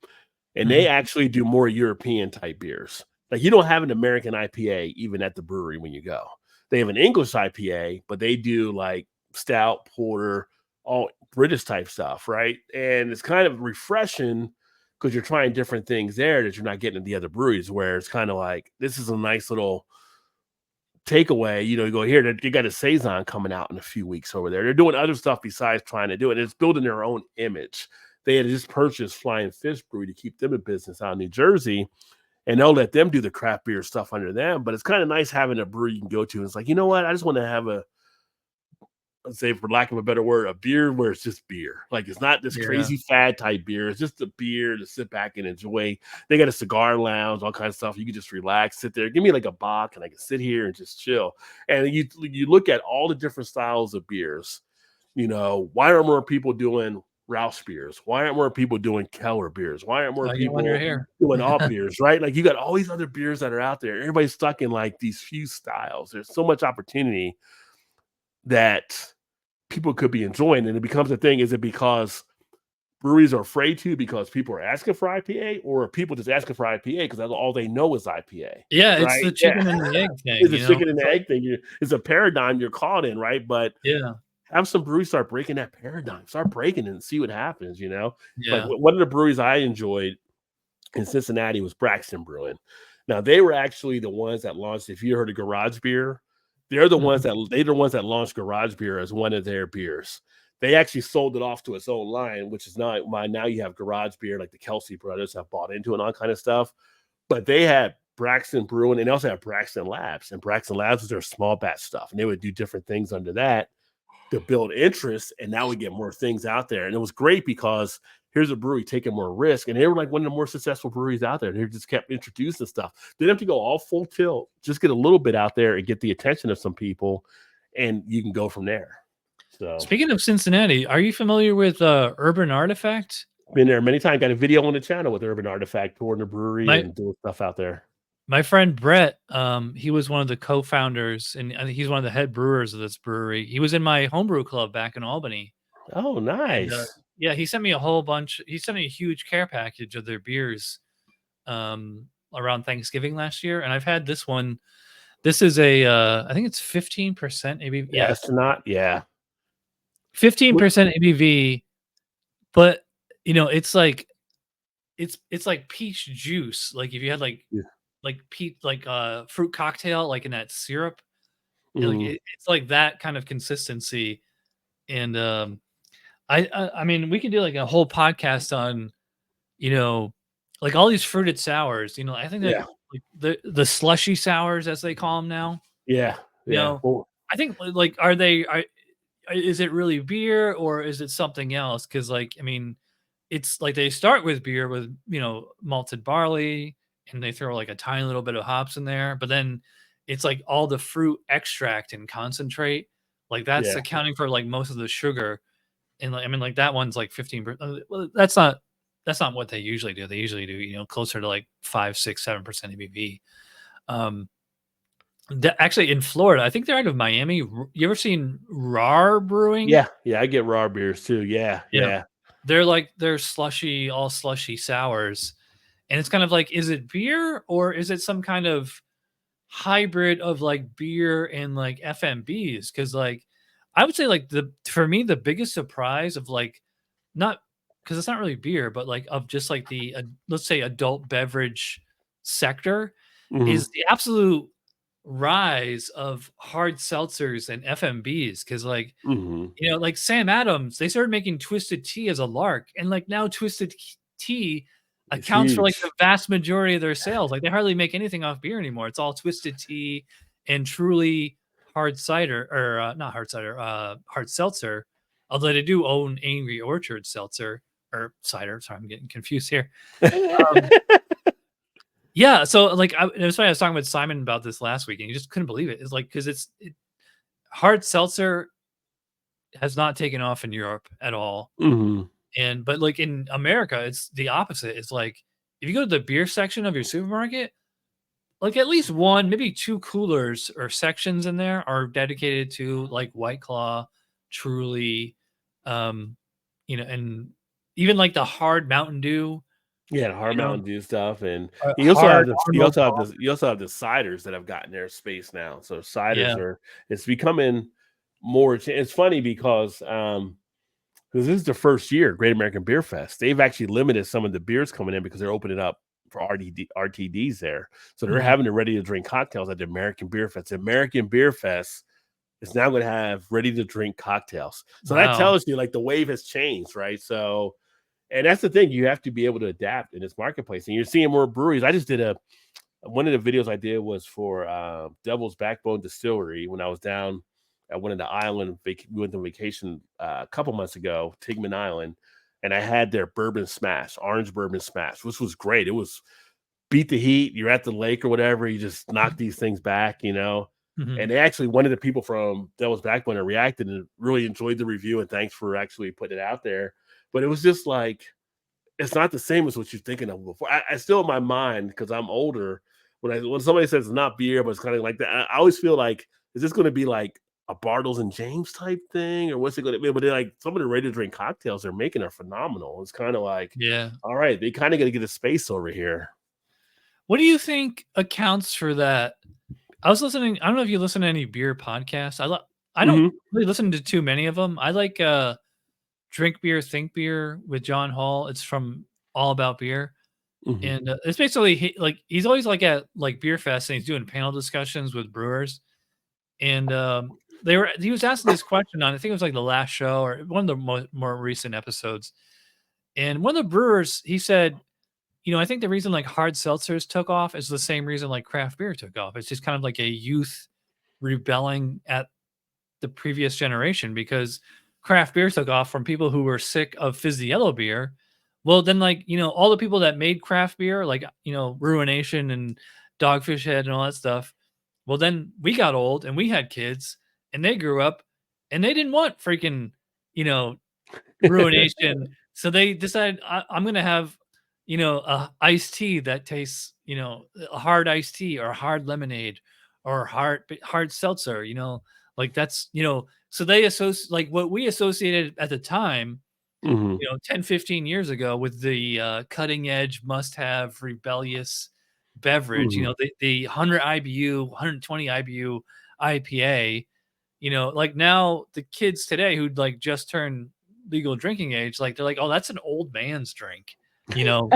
and they actually do more European type beers. Like you don't have an American IPA even at the brewery when you go. They have an English IPA, but they do like stout, porter, all British type stuff, right? And it's kind of refreshing because you're trying different things there that you're not getting at the other breweries, where it's kind of like this is a nice little takeaway. You go here, you got a Saison coming out in a few weeks over there. They're doing other stuff besides trying to do it. It's building their own image. They had just purchased Flying Fish Brewery to keep them in business out in New Jersey, and they'll let them do the craft beer stuff under them. But it's kind of nice having a brewery you can go to. And it's like, you know what? I just want to have let's say, for lack of a better word, a beer where it's just beer. Like it's not this crazy fad type beer. It's just a beer to sit back and enjoy. They got a cigar lounge, all kinds of stuff. You can just relax, sit there. Give me like a bock, and I can sit here and just chill. And you look at all the different styles of beers. Why aren't more people doing Rouse beers? Why aren't more people doing Keller beers? Why aren't more people doing all beers, right? Like you got all these other beers that are out there. Everybody's stuck in like these few styles. There's so much opportunity that people could be enjoying, and it becomes a thing. Is it because breweries are afraid to because people are asking for IPA, or are people just asking for IPA because that's all they know is IPA? Yeah, right? It's the chicken and the egg thing. It's the chicken and the egg thing. It's a paradigm you're caught in, right? But have some breweries start breaking that paradigm. Start breaking it and see what happens, Like one of the breweries I enjoyed in Cincinnati was Braxton Brewing. Now, they were actually the ones that launched, if you heard of Garage Beer, they're the ones that launched Garage Beer as one of their beers. They actually sold it off to its own line, which is not why now you have Garage Beer, like the Kelsey brothers have bought into it and all kind of stuff. But they had Braxton Brewing, and they also have Braxton Labs. And Braxton Labs was their small batch stuff. And they would do different things under that to build interest. And now we get more things out there. And it was great because here's a brewery taking more risk. And they were like one of the more successful breweries out there. They just kept introducing stuff. They didn't have to go all full tilt, just get a little bit out there and get the attention of some people. And you can go from there. So speaking of Cincinnati, are you familiar with Urban Artifact? Been there many times. Got a video on the channel with Urban Artifact touring the brewery and doing stuff out there. My friend Brett, he was one of the co-founders, and I think he's one of the head brewers of this brewery. He was in my homebrew club back in Albany. Oh, nice. And, yeah, he sent me a whole bunch. He sent me a huge care package of their beers around Thanksgiving last year, and I've had this one. This is I think it's 15% ABV. Yeah, it's not. Yeah, 15% ABV, but it's like it's like peach juice. Like if you had like peach, like fruit cocktail, like in that syrup, it's like that kind of consistency. And I mean, we can do like a whole podcast on like all these fruited sours. I think that like the slushy sours, as they call them now. Yeah. I think like is it really beer or is it something else? Because like, I mean, it's like they start with beer with malted barley, and they throw like a tiny little bit of hops in there, but then it's like all the fruit extract and concentrate, like that's accounting for like most of the sugar. And like, I mean, like that one's like 15%. Well, that's not that's not what they usually do. They usually do, closer to like 5, 6, 7% ABV. Actually, in Florida, I think they're out of Miami. You ever seen RAR Brewing? Yeah, I get raw beers too. Yeah. They're slushy, all slushy sours, and it's kind of like, is it beer or is it some kind of hybrid of like beer and like FMBs? Because like I would say like for me the biggest surprise of like not because it's not really beer, but like of just like the let's say adult beverage sector Mhm. is the absolute rise of hard seltzers and FMBs. Because like Mhm. like Sam Adams, they started making twisted tea as a lark, and like now twisted tea It's accounts for like the huge. vast majority of their sales. Like they hardly make anything off beer anymore. It's all twisted tea and truly hard cider or not hard cider, hard seltzer. Although they do own Angry Orchard seltzer or cider. Sorry, I'm getting confused here. Um, yeah, so like it was funny. I was talking with Simon about this last week, and he just couldn't believe it. It's like because hard seltzer has not taken off in Europe at all. Mhm. But like in America, it's the opposite. It's like if you go to the beer section of your supermarket, like at least one, maybe two coolers or sections in there are dedicated to like White Claw, Truly, um, and even like the hard Mountain Dew, Yeah, the hard you know, Mountain Dew stuff, and hard Arnold Palmer. you also have the ciders that have gotten their space now. So ciders Yeah. are it's becoming more. It's funny because this is the first year Great American Beer Fest. They've actually limited some of the beers coming in because they're opening up for RTDs there. So they're Mhm. having the ready to drink cocktails at the American Beer Fest. The American Beer Fest is now going to have ready to drink cocktails. So that Wow. tells you like the wave has changed, right? So and that's the thing, you have to be able to adapt in this marketplace. And you're seeing more breweries. I just did one of the videos I did was for Devil's Backbone Distillery when I was down at one of the island. We went on vacation a couple months ago, Tigman Island, and I had their bourbon smash, orange bourbon smash, which was great. It was beat the heat. You're at the lake or whatever. You just knock these things back. And Mhm. they actually, one of the people from Devil's Backbone reacted and really enjoyed the review. And thanks for actually putting it out there. But it was just like, it's not the same as what you're thinking of before. I still in my mind because I'm older. When somebody says it's not beer, but it's kind of like that, I always feel like, is this going to be like a Bartles and James type thing, or what's it going to be? But they're like some of the ready to drink cocktails they're making are phenomenal. It's kind of like, Yeah. all right, they kind of got to get a space over here. What do you think accounts for that? I was listening. I don't know if you listen to any beer podcasts. I don't Hmm. really listen to too many of them. I like Drink Beer, Think Beer with John Hall. It's from All About Beer. Hmm. And it's basically he's always like at like beer fest and he's doing panel discussions with brewers. And he was asking this question on, I think it was like the last show or one of the more recent episodes. And one of the brewers, he said, I think the reason like hard seltzers took off is the same reason like craft beer took off. It's just kind of like a youth rebelling at the previous generation because craft beer took off from people who were sick of fizzy yellow beer. Well, then like, all the people that made craft beer, like, Ruination and Dogfish Head and all that stuff. Well, then we got old and we had kids and they grew up and they didn't want freaking, you know, Ruination. So they decided I'm going to have, a iced tea that tastes, a hard iced tea or a hard lemonade or hard seltzer, like that's, so they associate like what we associated at the time, Hmm. 10, 15 years ago with the cutting edge must have rebellious beverage, Hmm. the 100 IBU, 120 IBU IPA, like now the kids today who'd like just turned legal drinking age, like they're like, oh, that's an old man's drink, you know?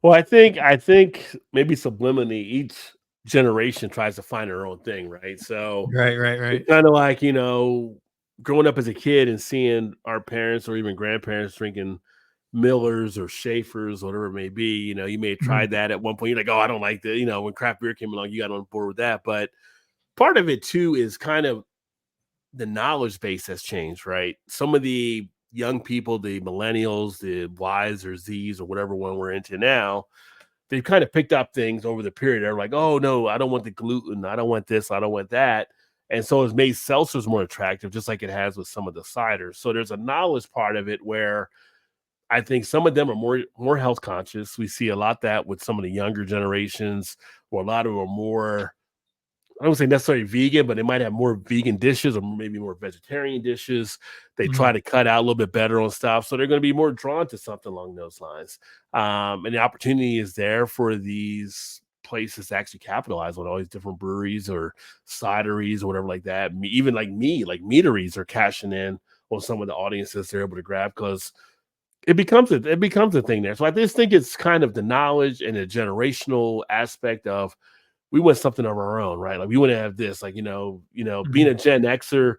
Well, I think maybe subliminally each generation tries to find their own thing, right? So Right, right, it's right. kind of like, growing up as a kid and seeing our parents or even grandparents drinking Millers or Schaefer's, whatever it may be. You may have Mhm. tried that at one point. You're like, oh, I don't like that. When craft beer came along, you got on board with that. But part of it too is kind of the knowledge base has changed, right? Some of the young people, the millennials, the Ys or Zs or whatever one we're into now, they've kind of picked up things over the period. They're like, oh no, I don't want the gluten, I don't want this, I don't want that. And so it's made seltzers more attractive, just like it has with some of the ciders. So there's a knowledge part of it where I think some of them are more health conscious. We see a lot that with some of the younger generations, or a lot of them are more, I don't say necessarily vegan, but they might have more vegan dishes or maybe more vegetarian dishes. They try to cut out a little bit better on stuff. So they're going to be more drawn to something along those lines. And the opportunity is there for these places to actually capitalize on all these different breweries or cideries or whatever like that. Even like meaderies are cashing in on some of the audiences they're able to grab, because it becomes a thing there. So I just think it's kind of the knowledge and the generational aspect of, we want something of our own, right? Like we want to have this, like, being a Gen Xer,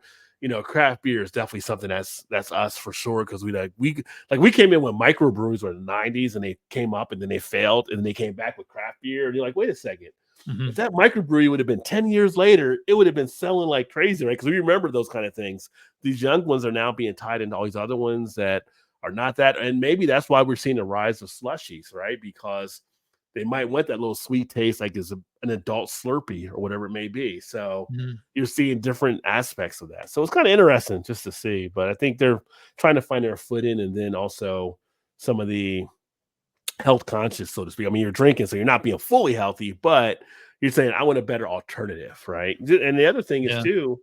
craft beer is definitely something that's us for sure. Cause we came in when microbrews were in the 90s and they came up and then they failed and then they came back with craft beer. And you're like, wait a second, if that microbrewery would have been 10 years later, it would have been selling like crazy, right? Because we remember those kind of things. These young ones are now being tied into all these other ones that are not that. And maybe that's why we're seeing a rise of slushies, right? Because they might want that little sweet taste, like as an adult Slurpee or whatever it may be. So you're seeing different aspects of that. So it's kind of interesting just to see. But I think they're trying to find their foot in, and then also some of the health conscious, so to speak. I mean, you're drinking, so you're not being fully healthy, but you're saying, I want a better alternative, right? And the other thing is too,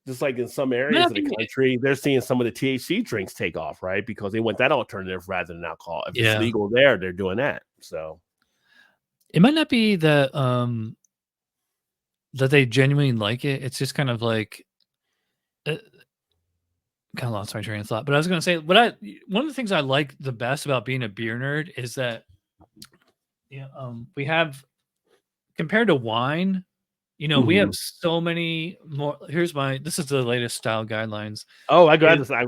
just like in some areas of the country, they're seeing some of the THC drinks take off, right? Because they want that alternative rather than alcohol. If it's legal there, they're doing that. So it might not be that that they genuinely like it. It's just kind of like kind of lost my train of thought. But I was going to say, one of the things I like the best about being a beer nerd is that we have, compared to wine, we have so many more. This is the latest style guidelines. Oh, I got this. I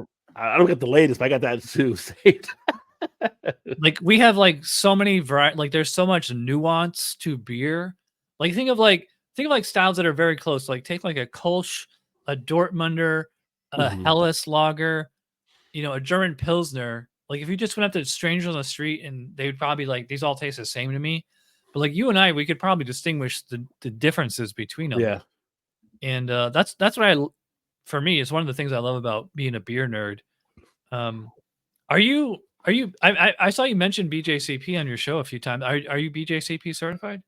don't get the latest, but I got that too. Like we have like so many variety, like there's so much nuance to beer. Like think of like styles that are very close. Like take like a Kolsch, a Dortmunder, a Helles lager, a German Pilsner. Like if you just went up to strangers on the street and they would probably like, these all taste the same to me. But like you and I, we could probably distinguish the differences between them. Yeah. And that's what for me, it's one of the things I love about being a beer nerd. I saw you mention BJCP on your show a few times. Are you BJCP certified?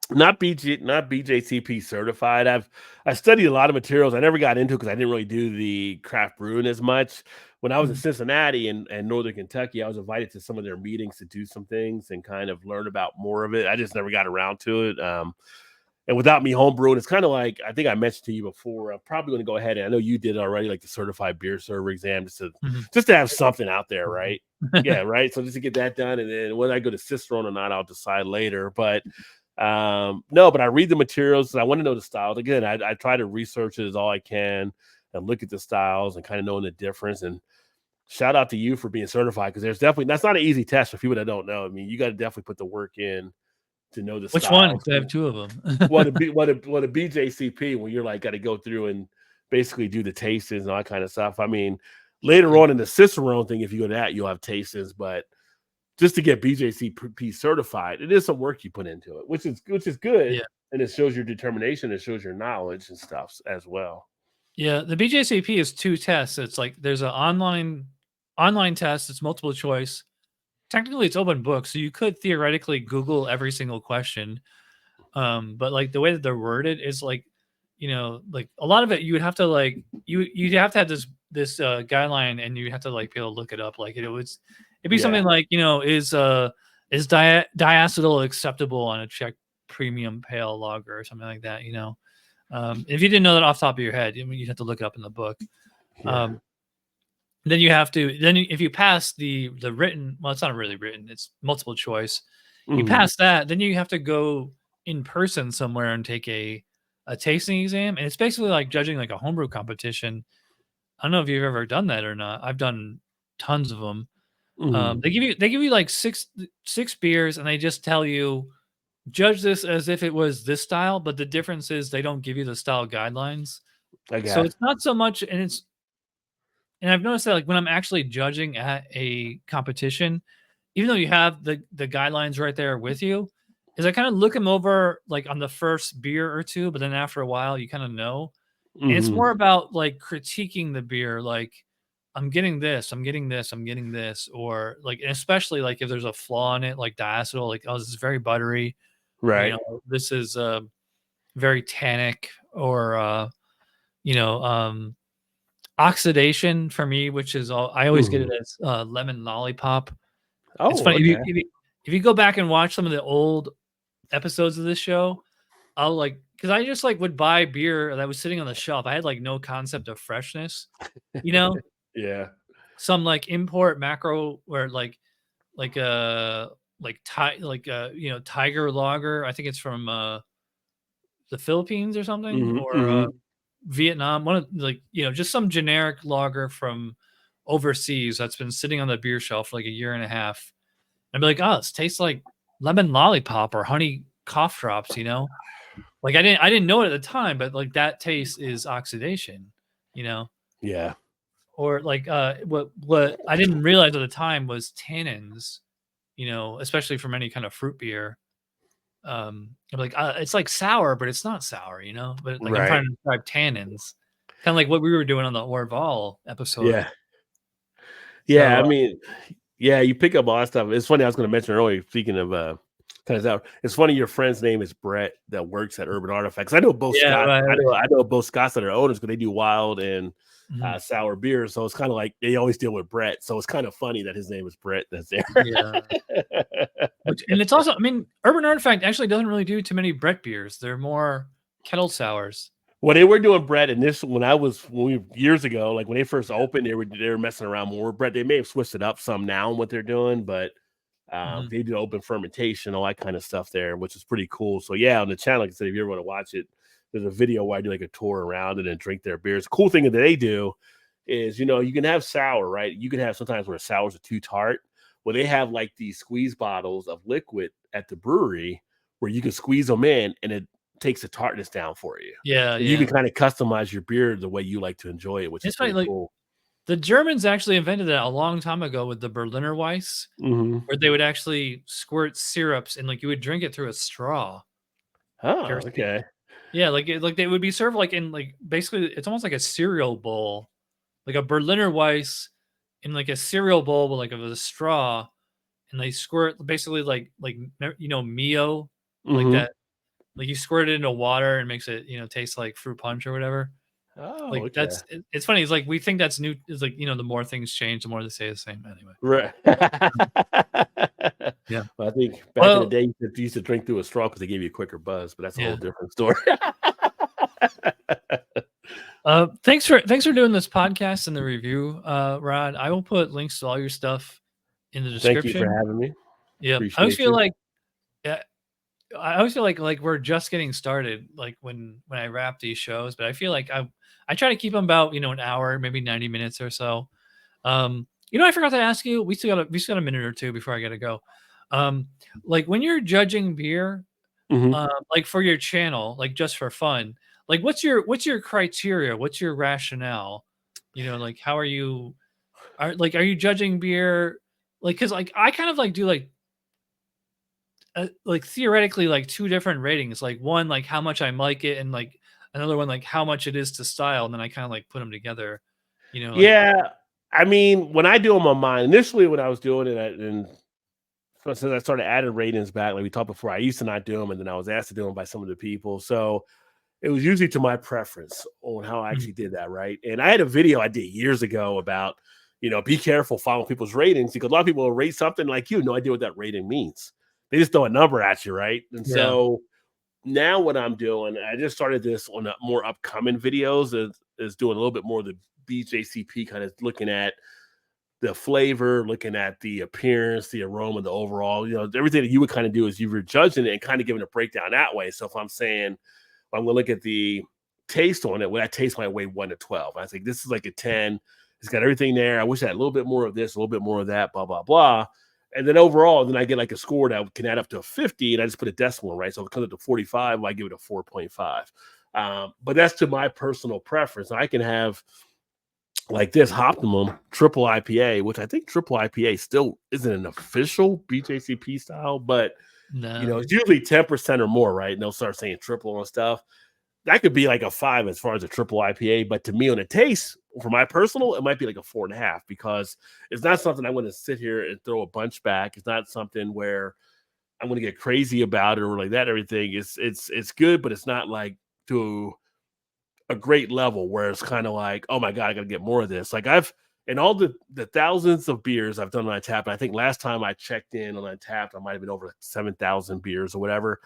Not BJCP certified. I studied a lot of materials. I never got into it because I didn't really do the craft brewing as much. When I was in Cincinnati and Northern Kentucky, I was invited to some of their meetings to do some things and kind of learn about more of it. I just never got around to it. And without me homebrewing, it's kind of like, I think I mentioned to you before, I'm probably going to go ahead, and I know you did already, like the certified beer server exam, just to have something out there, right? Yeah, right. So just to get that done, and then whether I go to Cicerone or not, I'll decide later. But no, but I read the materials. I want to know the styles. Again, I try to research it as all I can and look at the styles and kind of knowing the difference. And shout out to you for being certified, because that's not an easy test for people that don't know. I mean, you got to definitely put the work in to know the Which styles. one? I have two of them. what a BJCP, when you're like got to go through and basically do the tastings and all that kind of stuff. I mean, later on in the Cicerone thing, if you go to that, you'll have tastings, but just to get BJCP certified, it is some work you put into it, which is good. Yeah. And it shows your determination, it shows your knowledge and stuff as well. Yeah, the BJCP is 2 tests. It's like there's an online test, it's multiple choice. Technically it's open book, so you could theoretically Google every single question. But like the way that they're worded is like, like a lot of it you would have to like you'd have to have this guideline, and you have to like be able to look it up. Like it'd be something like, is diacetyl acceptable on a Czech premium pale lager or something like that, if you didn't know that off the top of your head, you'd have to look it up in the book. Yeah. Then you have to, if you pass the written, well, it's not really written, it's multiple choice. You pass that, then you have to go in person somewhere and take a tasting exam. And it's basically like judging like a homebrew competition. I don't know if you've ever done that or not. I've done tons of them. They give you like six beers, and they just tell you, judge this as if it was this style, but the difference is they don't give you the style guidelines. So it's not so much, and I've noticed that like when I'm actually judging at a competition, even though you have the guidelines right there with you, is I kind of look them over like on the first beer or two, but then after a while you kind of know. And it's more about like critiquing the beer, like I'm getting this, I'm getting this, I'm getting this, or like, and especially like if there's a flaw in it, like diacetyl, like, oh, this is very buttery, or, you Right. know, this is very tannic, or oxidation for me, which is all I always get it Mhm. as lemon lollipop. It's Oh, funny okay. if you go back and watch some of the old episodes of this show, I'll like because I just like would buy beer that was sitting on the shelf. I had like no concept of freshness, you know. Yeah. Some like import macro where like tiger lager. I think it's from the Philippines or something, Mhm, or mhm. Vietnam. One of like just some generic lager from overseas that's been sitting on the beer shelf for like a year and a half. I'd be like, oh, this tastes like lemon lollipop or honey cough drops. Like I didn't know it at the time, but like that taste is oxidation. You know, Yeah. or like what I didn't realize at the time was tannins. Especially from any kind of fruit beer. I'm like, it's like sour, but it's not sour, But like I'm Right. trying to describe tannins, kind of like what we were doing on the Orval episode. Yeah. Yeah, So I mean, yeah, you pick up all that stuff. It's funny, I was gonna mention earlier, speaking of kind of sour. It's funny your friend's name is Brett that works at Urban Artifacts. I know both yeah, Scott. right, right. I know both Scots that are owners because they do wild and Mhm. sour beers. So it's kind of like they always deal with Brett. So it's kind of funny that his name is Brett that's there. Yeah. And it's also, I mean, Urban Artifact actually doesn't really do too many Brett beers. They're more kettle sours. Well, they were doing Brett initially years ago, like when they first opened, they were messing around more with Brett. They may have switched it up some now in what they're doing, but Mhm. they do open fermentation, all that kind of stuff there, which is pretty cool. So yeah, on the channel, like I said, if you ever want to watch it, there's a video where I do like a tour around it and drink their beers. The cool thing that they do is, you can have sour, right? You can have sometimes where sours are too tart. Well, they have like these squeeze bottles of liquid at the brewery where you can squeeze them in and it takes the tartness down for you. Yeah, So you can yeah. kind of customize your beer the way you like to enjoy it, which is It's funny, pretty like cool. the Germans actually invented that a long time ago with the Berliner Weiss, Mhm. where they would actually squirt syrups and like you would drink it through a straw. If you ever Oh, seen- okay. Yeah, like they would be served like in like basically it's almost like a cereal bowl, like a Berliner Weiss in like a cereal bowl with like a straw, and they squirt basically Mio, like Mhm. that, like you squirt it into water and makes it taste like fruit punch or whatever. Oh, Like okay. it's funny. It's like we think that's new. It's like the more things change, the more they say the same. Anyway, Right. yeah. Well, I think back in the Well, day, you used to drink through a straw because they gave you a quicker buzz, but that's a whole yeah. different story. Thanks for doing this podcast and the review, Rod. I will put links to all your stuff in the Thank you for description. having me. Yeah, Appreciate you. yeah, I always feel like we're just getting started, like when I wrap these shows. But I feel like I try to keep them about an hour, maybe 90 minutes or so. I forgot to ask you. We still got a minute or two before I gotta go. Um, like when you're judging beer, Mhm. like for your channel, like just for fun, like what's your criteria? What's your rationale? Like how are you judging beer? Like, cause like I kind of like do like theoretically like two different ratings. Like one, like how much I like it, and like another one, like how much it is to style. And then I kind of like put them together. Like Yeah. I mean, when I do them on mine, initially when I was doing it, and since I started adding ratings back, like we talked before, I used to not do them, and then I was asked to do them by some of the people. So it was usually to my preference on how I mm, actually did that, right? And I had a video I did years ago about, be careful following people's ratings because a lot of people will rate something like no idea what that rating means. They just throw a number at you, right? And yeah, so now what I'm doing, I just started this on more upcoming videos, is doing a little bit more of the BJCP, kind of looking at the flavor, looking at the appearance, the aroma, the overall, everything that you would kind of do is you were judging it and kind of giving a breakdown that way. So if I'm saying, I'm going to look at the taste on it, well, that taste might weigh 1 to 12. I think this is like a 10. It's got everything there. I wish I had a little bit more of this, a little bit more of that, blah, blah, blah. And then overall, then I get like a score that can add up to a 50, and I just put a decimal, right? So if it comes up to 45, well, I give it a 4.5. But that's to my personal preference. I can have like this Optimum triple IPA, which I think triple IPA still isn't an official BJCP style, but no, it's usually 10% or more, right? And they'll start saying triple and stuff. That could be like a 5 as far as a triple IPA, but to me on the taste, for my personal, it might be like a 4.5 because it's not something I'm going to sit here and throw a bunch back. It's not something where I'm going to get crazy about it or like that. Everything it's good, but it's not like to a great level where it's kind of like, oh my God, I got to get more of this. Like in all the thousands of beers I've done on Untappd, I think last time I checked in on Untappd, I might have been over 7,000 beers or whatever.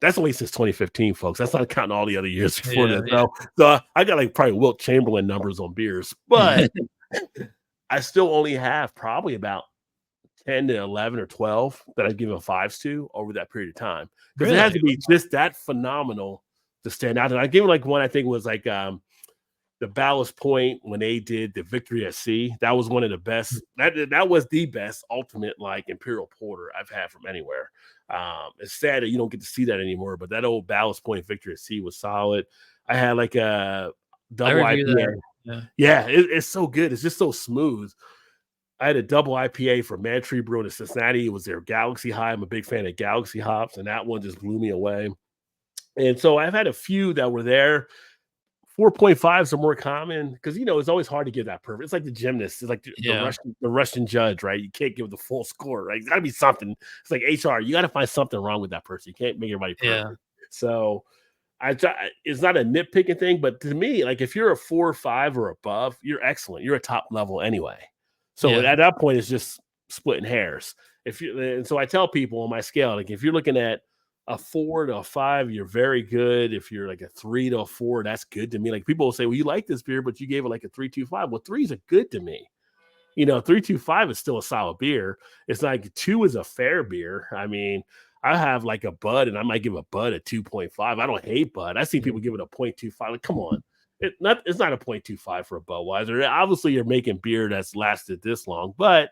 That's only since 2015, folks. That's not counting all the other years before that. So I got like probably Wilt Chamberlain numbers on beers, but I still only have probably about 10 to 11 or 12 that I've given 5s to over that period of time. Because it has to be just that phenomenal to stand out. And I gave it like one, I think was like the Ballast Point when they did the Victory at Sea. That was one of the best. That was the best ultimate like Imperial Porter I've had from anywhere. It's sad that you don't get to see that anymore, but that old Ballast Point Victory at Sea was solid. I had like a double IPA. Yeah, it's so good. It's just so smooth. I had a double IPA from Mantry Brew in Cincinnati. It was their Galaxy High. I'm a big fan of Galaxy hops, and that one just blew me away. And so I've had a few that were there. 4.5s are more common because, it's always hard to get that perfect. It's like the gymnast. It's like the Russian judge, right? You can't give the full score, right? It's got to be something. It's like HR. You got to find something wrong with that person. You can't make everybody perfect. Yeah. So it's not a nitpicking thing, but to me, like if you're a 4 or 5 or above, you're excellent. You're a top level anyway. So at that point, it's just splitting hairs. And so I tell people on my scale, like if you're looking at a 4 to a 5, you're very good. If you're like a 3 to a 4, that's good to me. Like people will say, well, you like this beer, but you gave it like a 3.25. Well, 3s are good to me. 3.25 is still a solid beer. It's like 2 is a fair beer. I mean, I have like a Bud, and I might give a Bud a 2.5. I don't hate Bud. I see people give it a 0.25. Like, come on. It's not a 0.25 for a Budweiser. Obviously, you're making beer that's lasted this long, but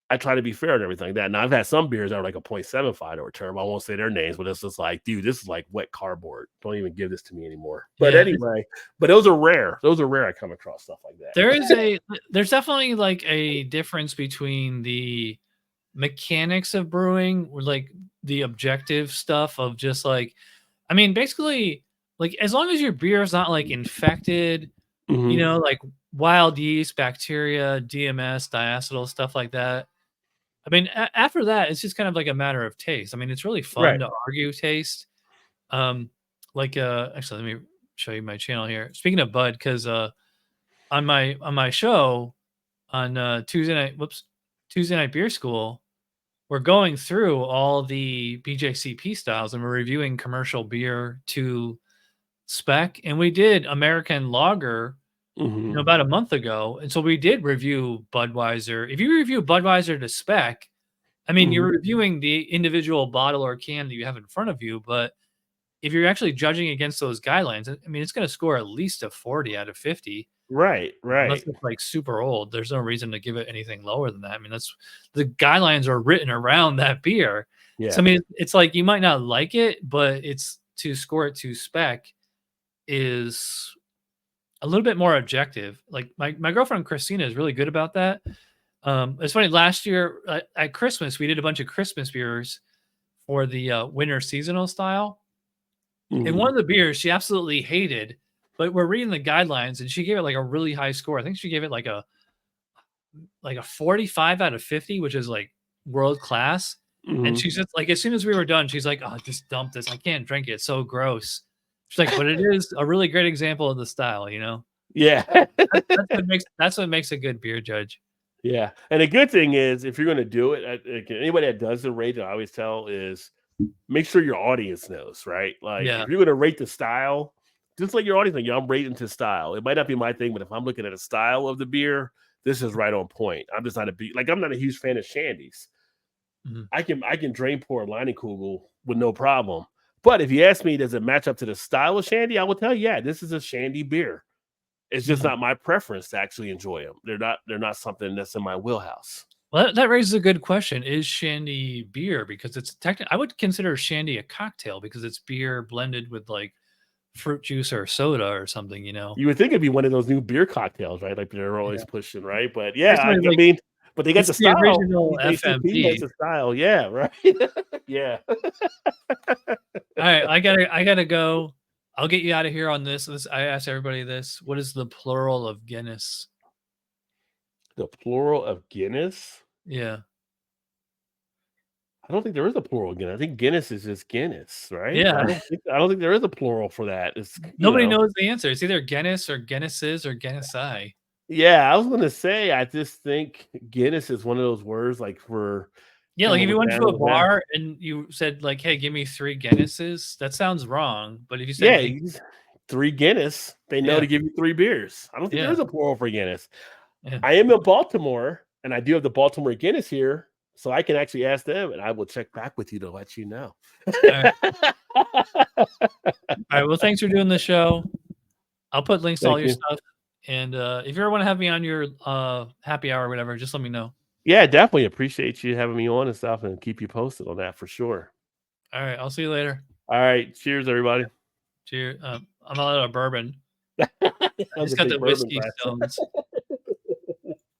I try to be fair and everything like that. Now, I've had some beers that are like a 0.75 or a term. I won't say their names, but it's just like, dude, this is like wet cardboard. Don't even give this to me anymore. But anyway, but those are rare. I come across stuff like that. There's definitely like a difference between the mechanics of brewing, or like the objective stuff of just like, I mean, basically, like as long as your beer is not like infected, like wild yeast, bacteria, DMS, diacetyl, stuff like that. I mean, after that, it's just kind of like a matter of taste. I mean, it's really fun to argue taste. Actually, let me show you my channel here. Speaking of Bud, because on my show on Tuesday night beer school, we're going through all the BJCP styles and we're reviewing commercial beer to spec, and we did American Lager about a month ago, and so we did review Budweiser. If you review Budweiser to spec, I mean, you're reviewing the individual bottle or can that you have in front of you, but if you're actually judging against those guidelines, I mean, it's going to score at least a 40 out of 50. Right. Unless it's like super old, there's no reason to give it anything lower than that. I mean, that's the guidelines are written around that beer. Yeah. So I mean, it's like you might not like it, but it's to score it to spec is a little bit more objective. Like my girlfriend Christina is really good about that. It's funny. Last year at Christmas, we did a bunch of Christmas beers for the winter seasonal style. And one of the beers she absolutely hated, but we're reading the guidelines and she gave it like a really high score. I think she gave it like a 45 out of 50, which is like world class. And she's just like, as soon as we were done, she's like, oh, just dump this. I can't drink it. It's so gross. She's like, but it is a really great example of the style, Yeah. that's what makes a good beer judge. Yeah. And the good thing is, if you're going to do it, anybody that does the rate, I always tell is make sure your audience knows, right? Like if you're going to rate the style, just like your audience, like, I'm rating to style. It might not be my thing, but if I'm looking at a style of the beer, this is right on point. I'm just not I'm not a huge fan of shandies. I can drain pour a Leinenkugel with no problem. But if you ask me, does it match up to the style of shandy? I will tell you, yeah, this is a shandy beer. It's just not my preference to actually enjoy them. They're not something that's in my wheelhouse. Well, that raises a good question. Is shandy beer? Because it's I would consider shandy a cocktail because it's beer blended with like fruit juice or soda or something, You would think it'd be one of those new beer cocktails, right? Like they're always pushing, right? But yeah, I mean, but they got the style. Original FMP. The style, yeah, right. Yeah. All right, I gotta go. I'll get you out of here on this. I asked everybody this. What is the plural of Guinness? The plural of Guinness? Yeah. I don't think there is a plural Guinness. I think Guinness is just Guinness, right? Yeah. I don't think there is a plural for that. It's Nobody knows the answer. It's either Guinness or Guinnesses or Guinness-I. Yeah, I was gonna say I just think Guinness is one of those words like for Yeah, like if you went to a animals, yeah. bar and you said like, "Hey, give me 3 Guinnesses," that sounds wrong. But if you said, Yeah, "Hey," 3 Guinness, they know yeah, to give you 3 beers. I don't think yeah, there's a plural for Guinness. yeah. I am in Baltimore, and I do have the Baltimore Guinness here, so I can actually ask them, and I will check back with you to let you know. All right. Well, thanks for doing the show. I'll put links to all Thank your you. stuff. And if you ever want to have me on your happy hour or whatever, just let me know. Yeah, definitely appreciate you having me on and stuff, and keep you posted on that for sure. All right. I'll see you later. All right, cheers, everybody. Cheers. I'm out of bourbon. That I was just a got big the bourbon whiskey glass. stones.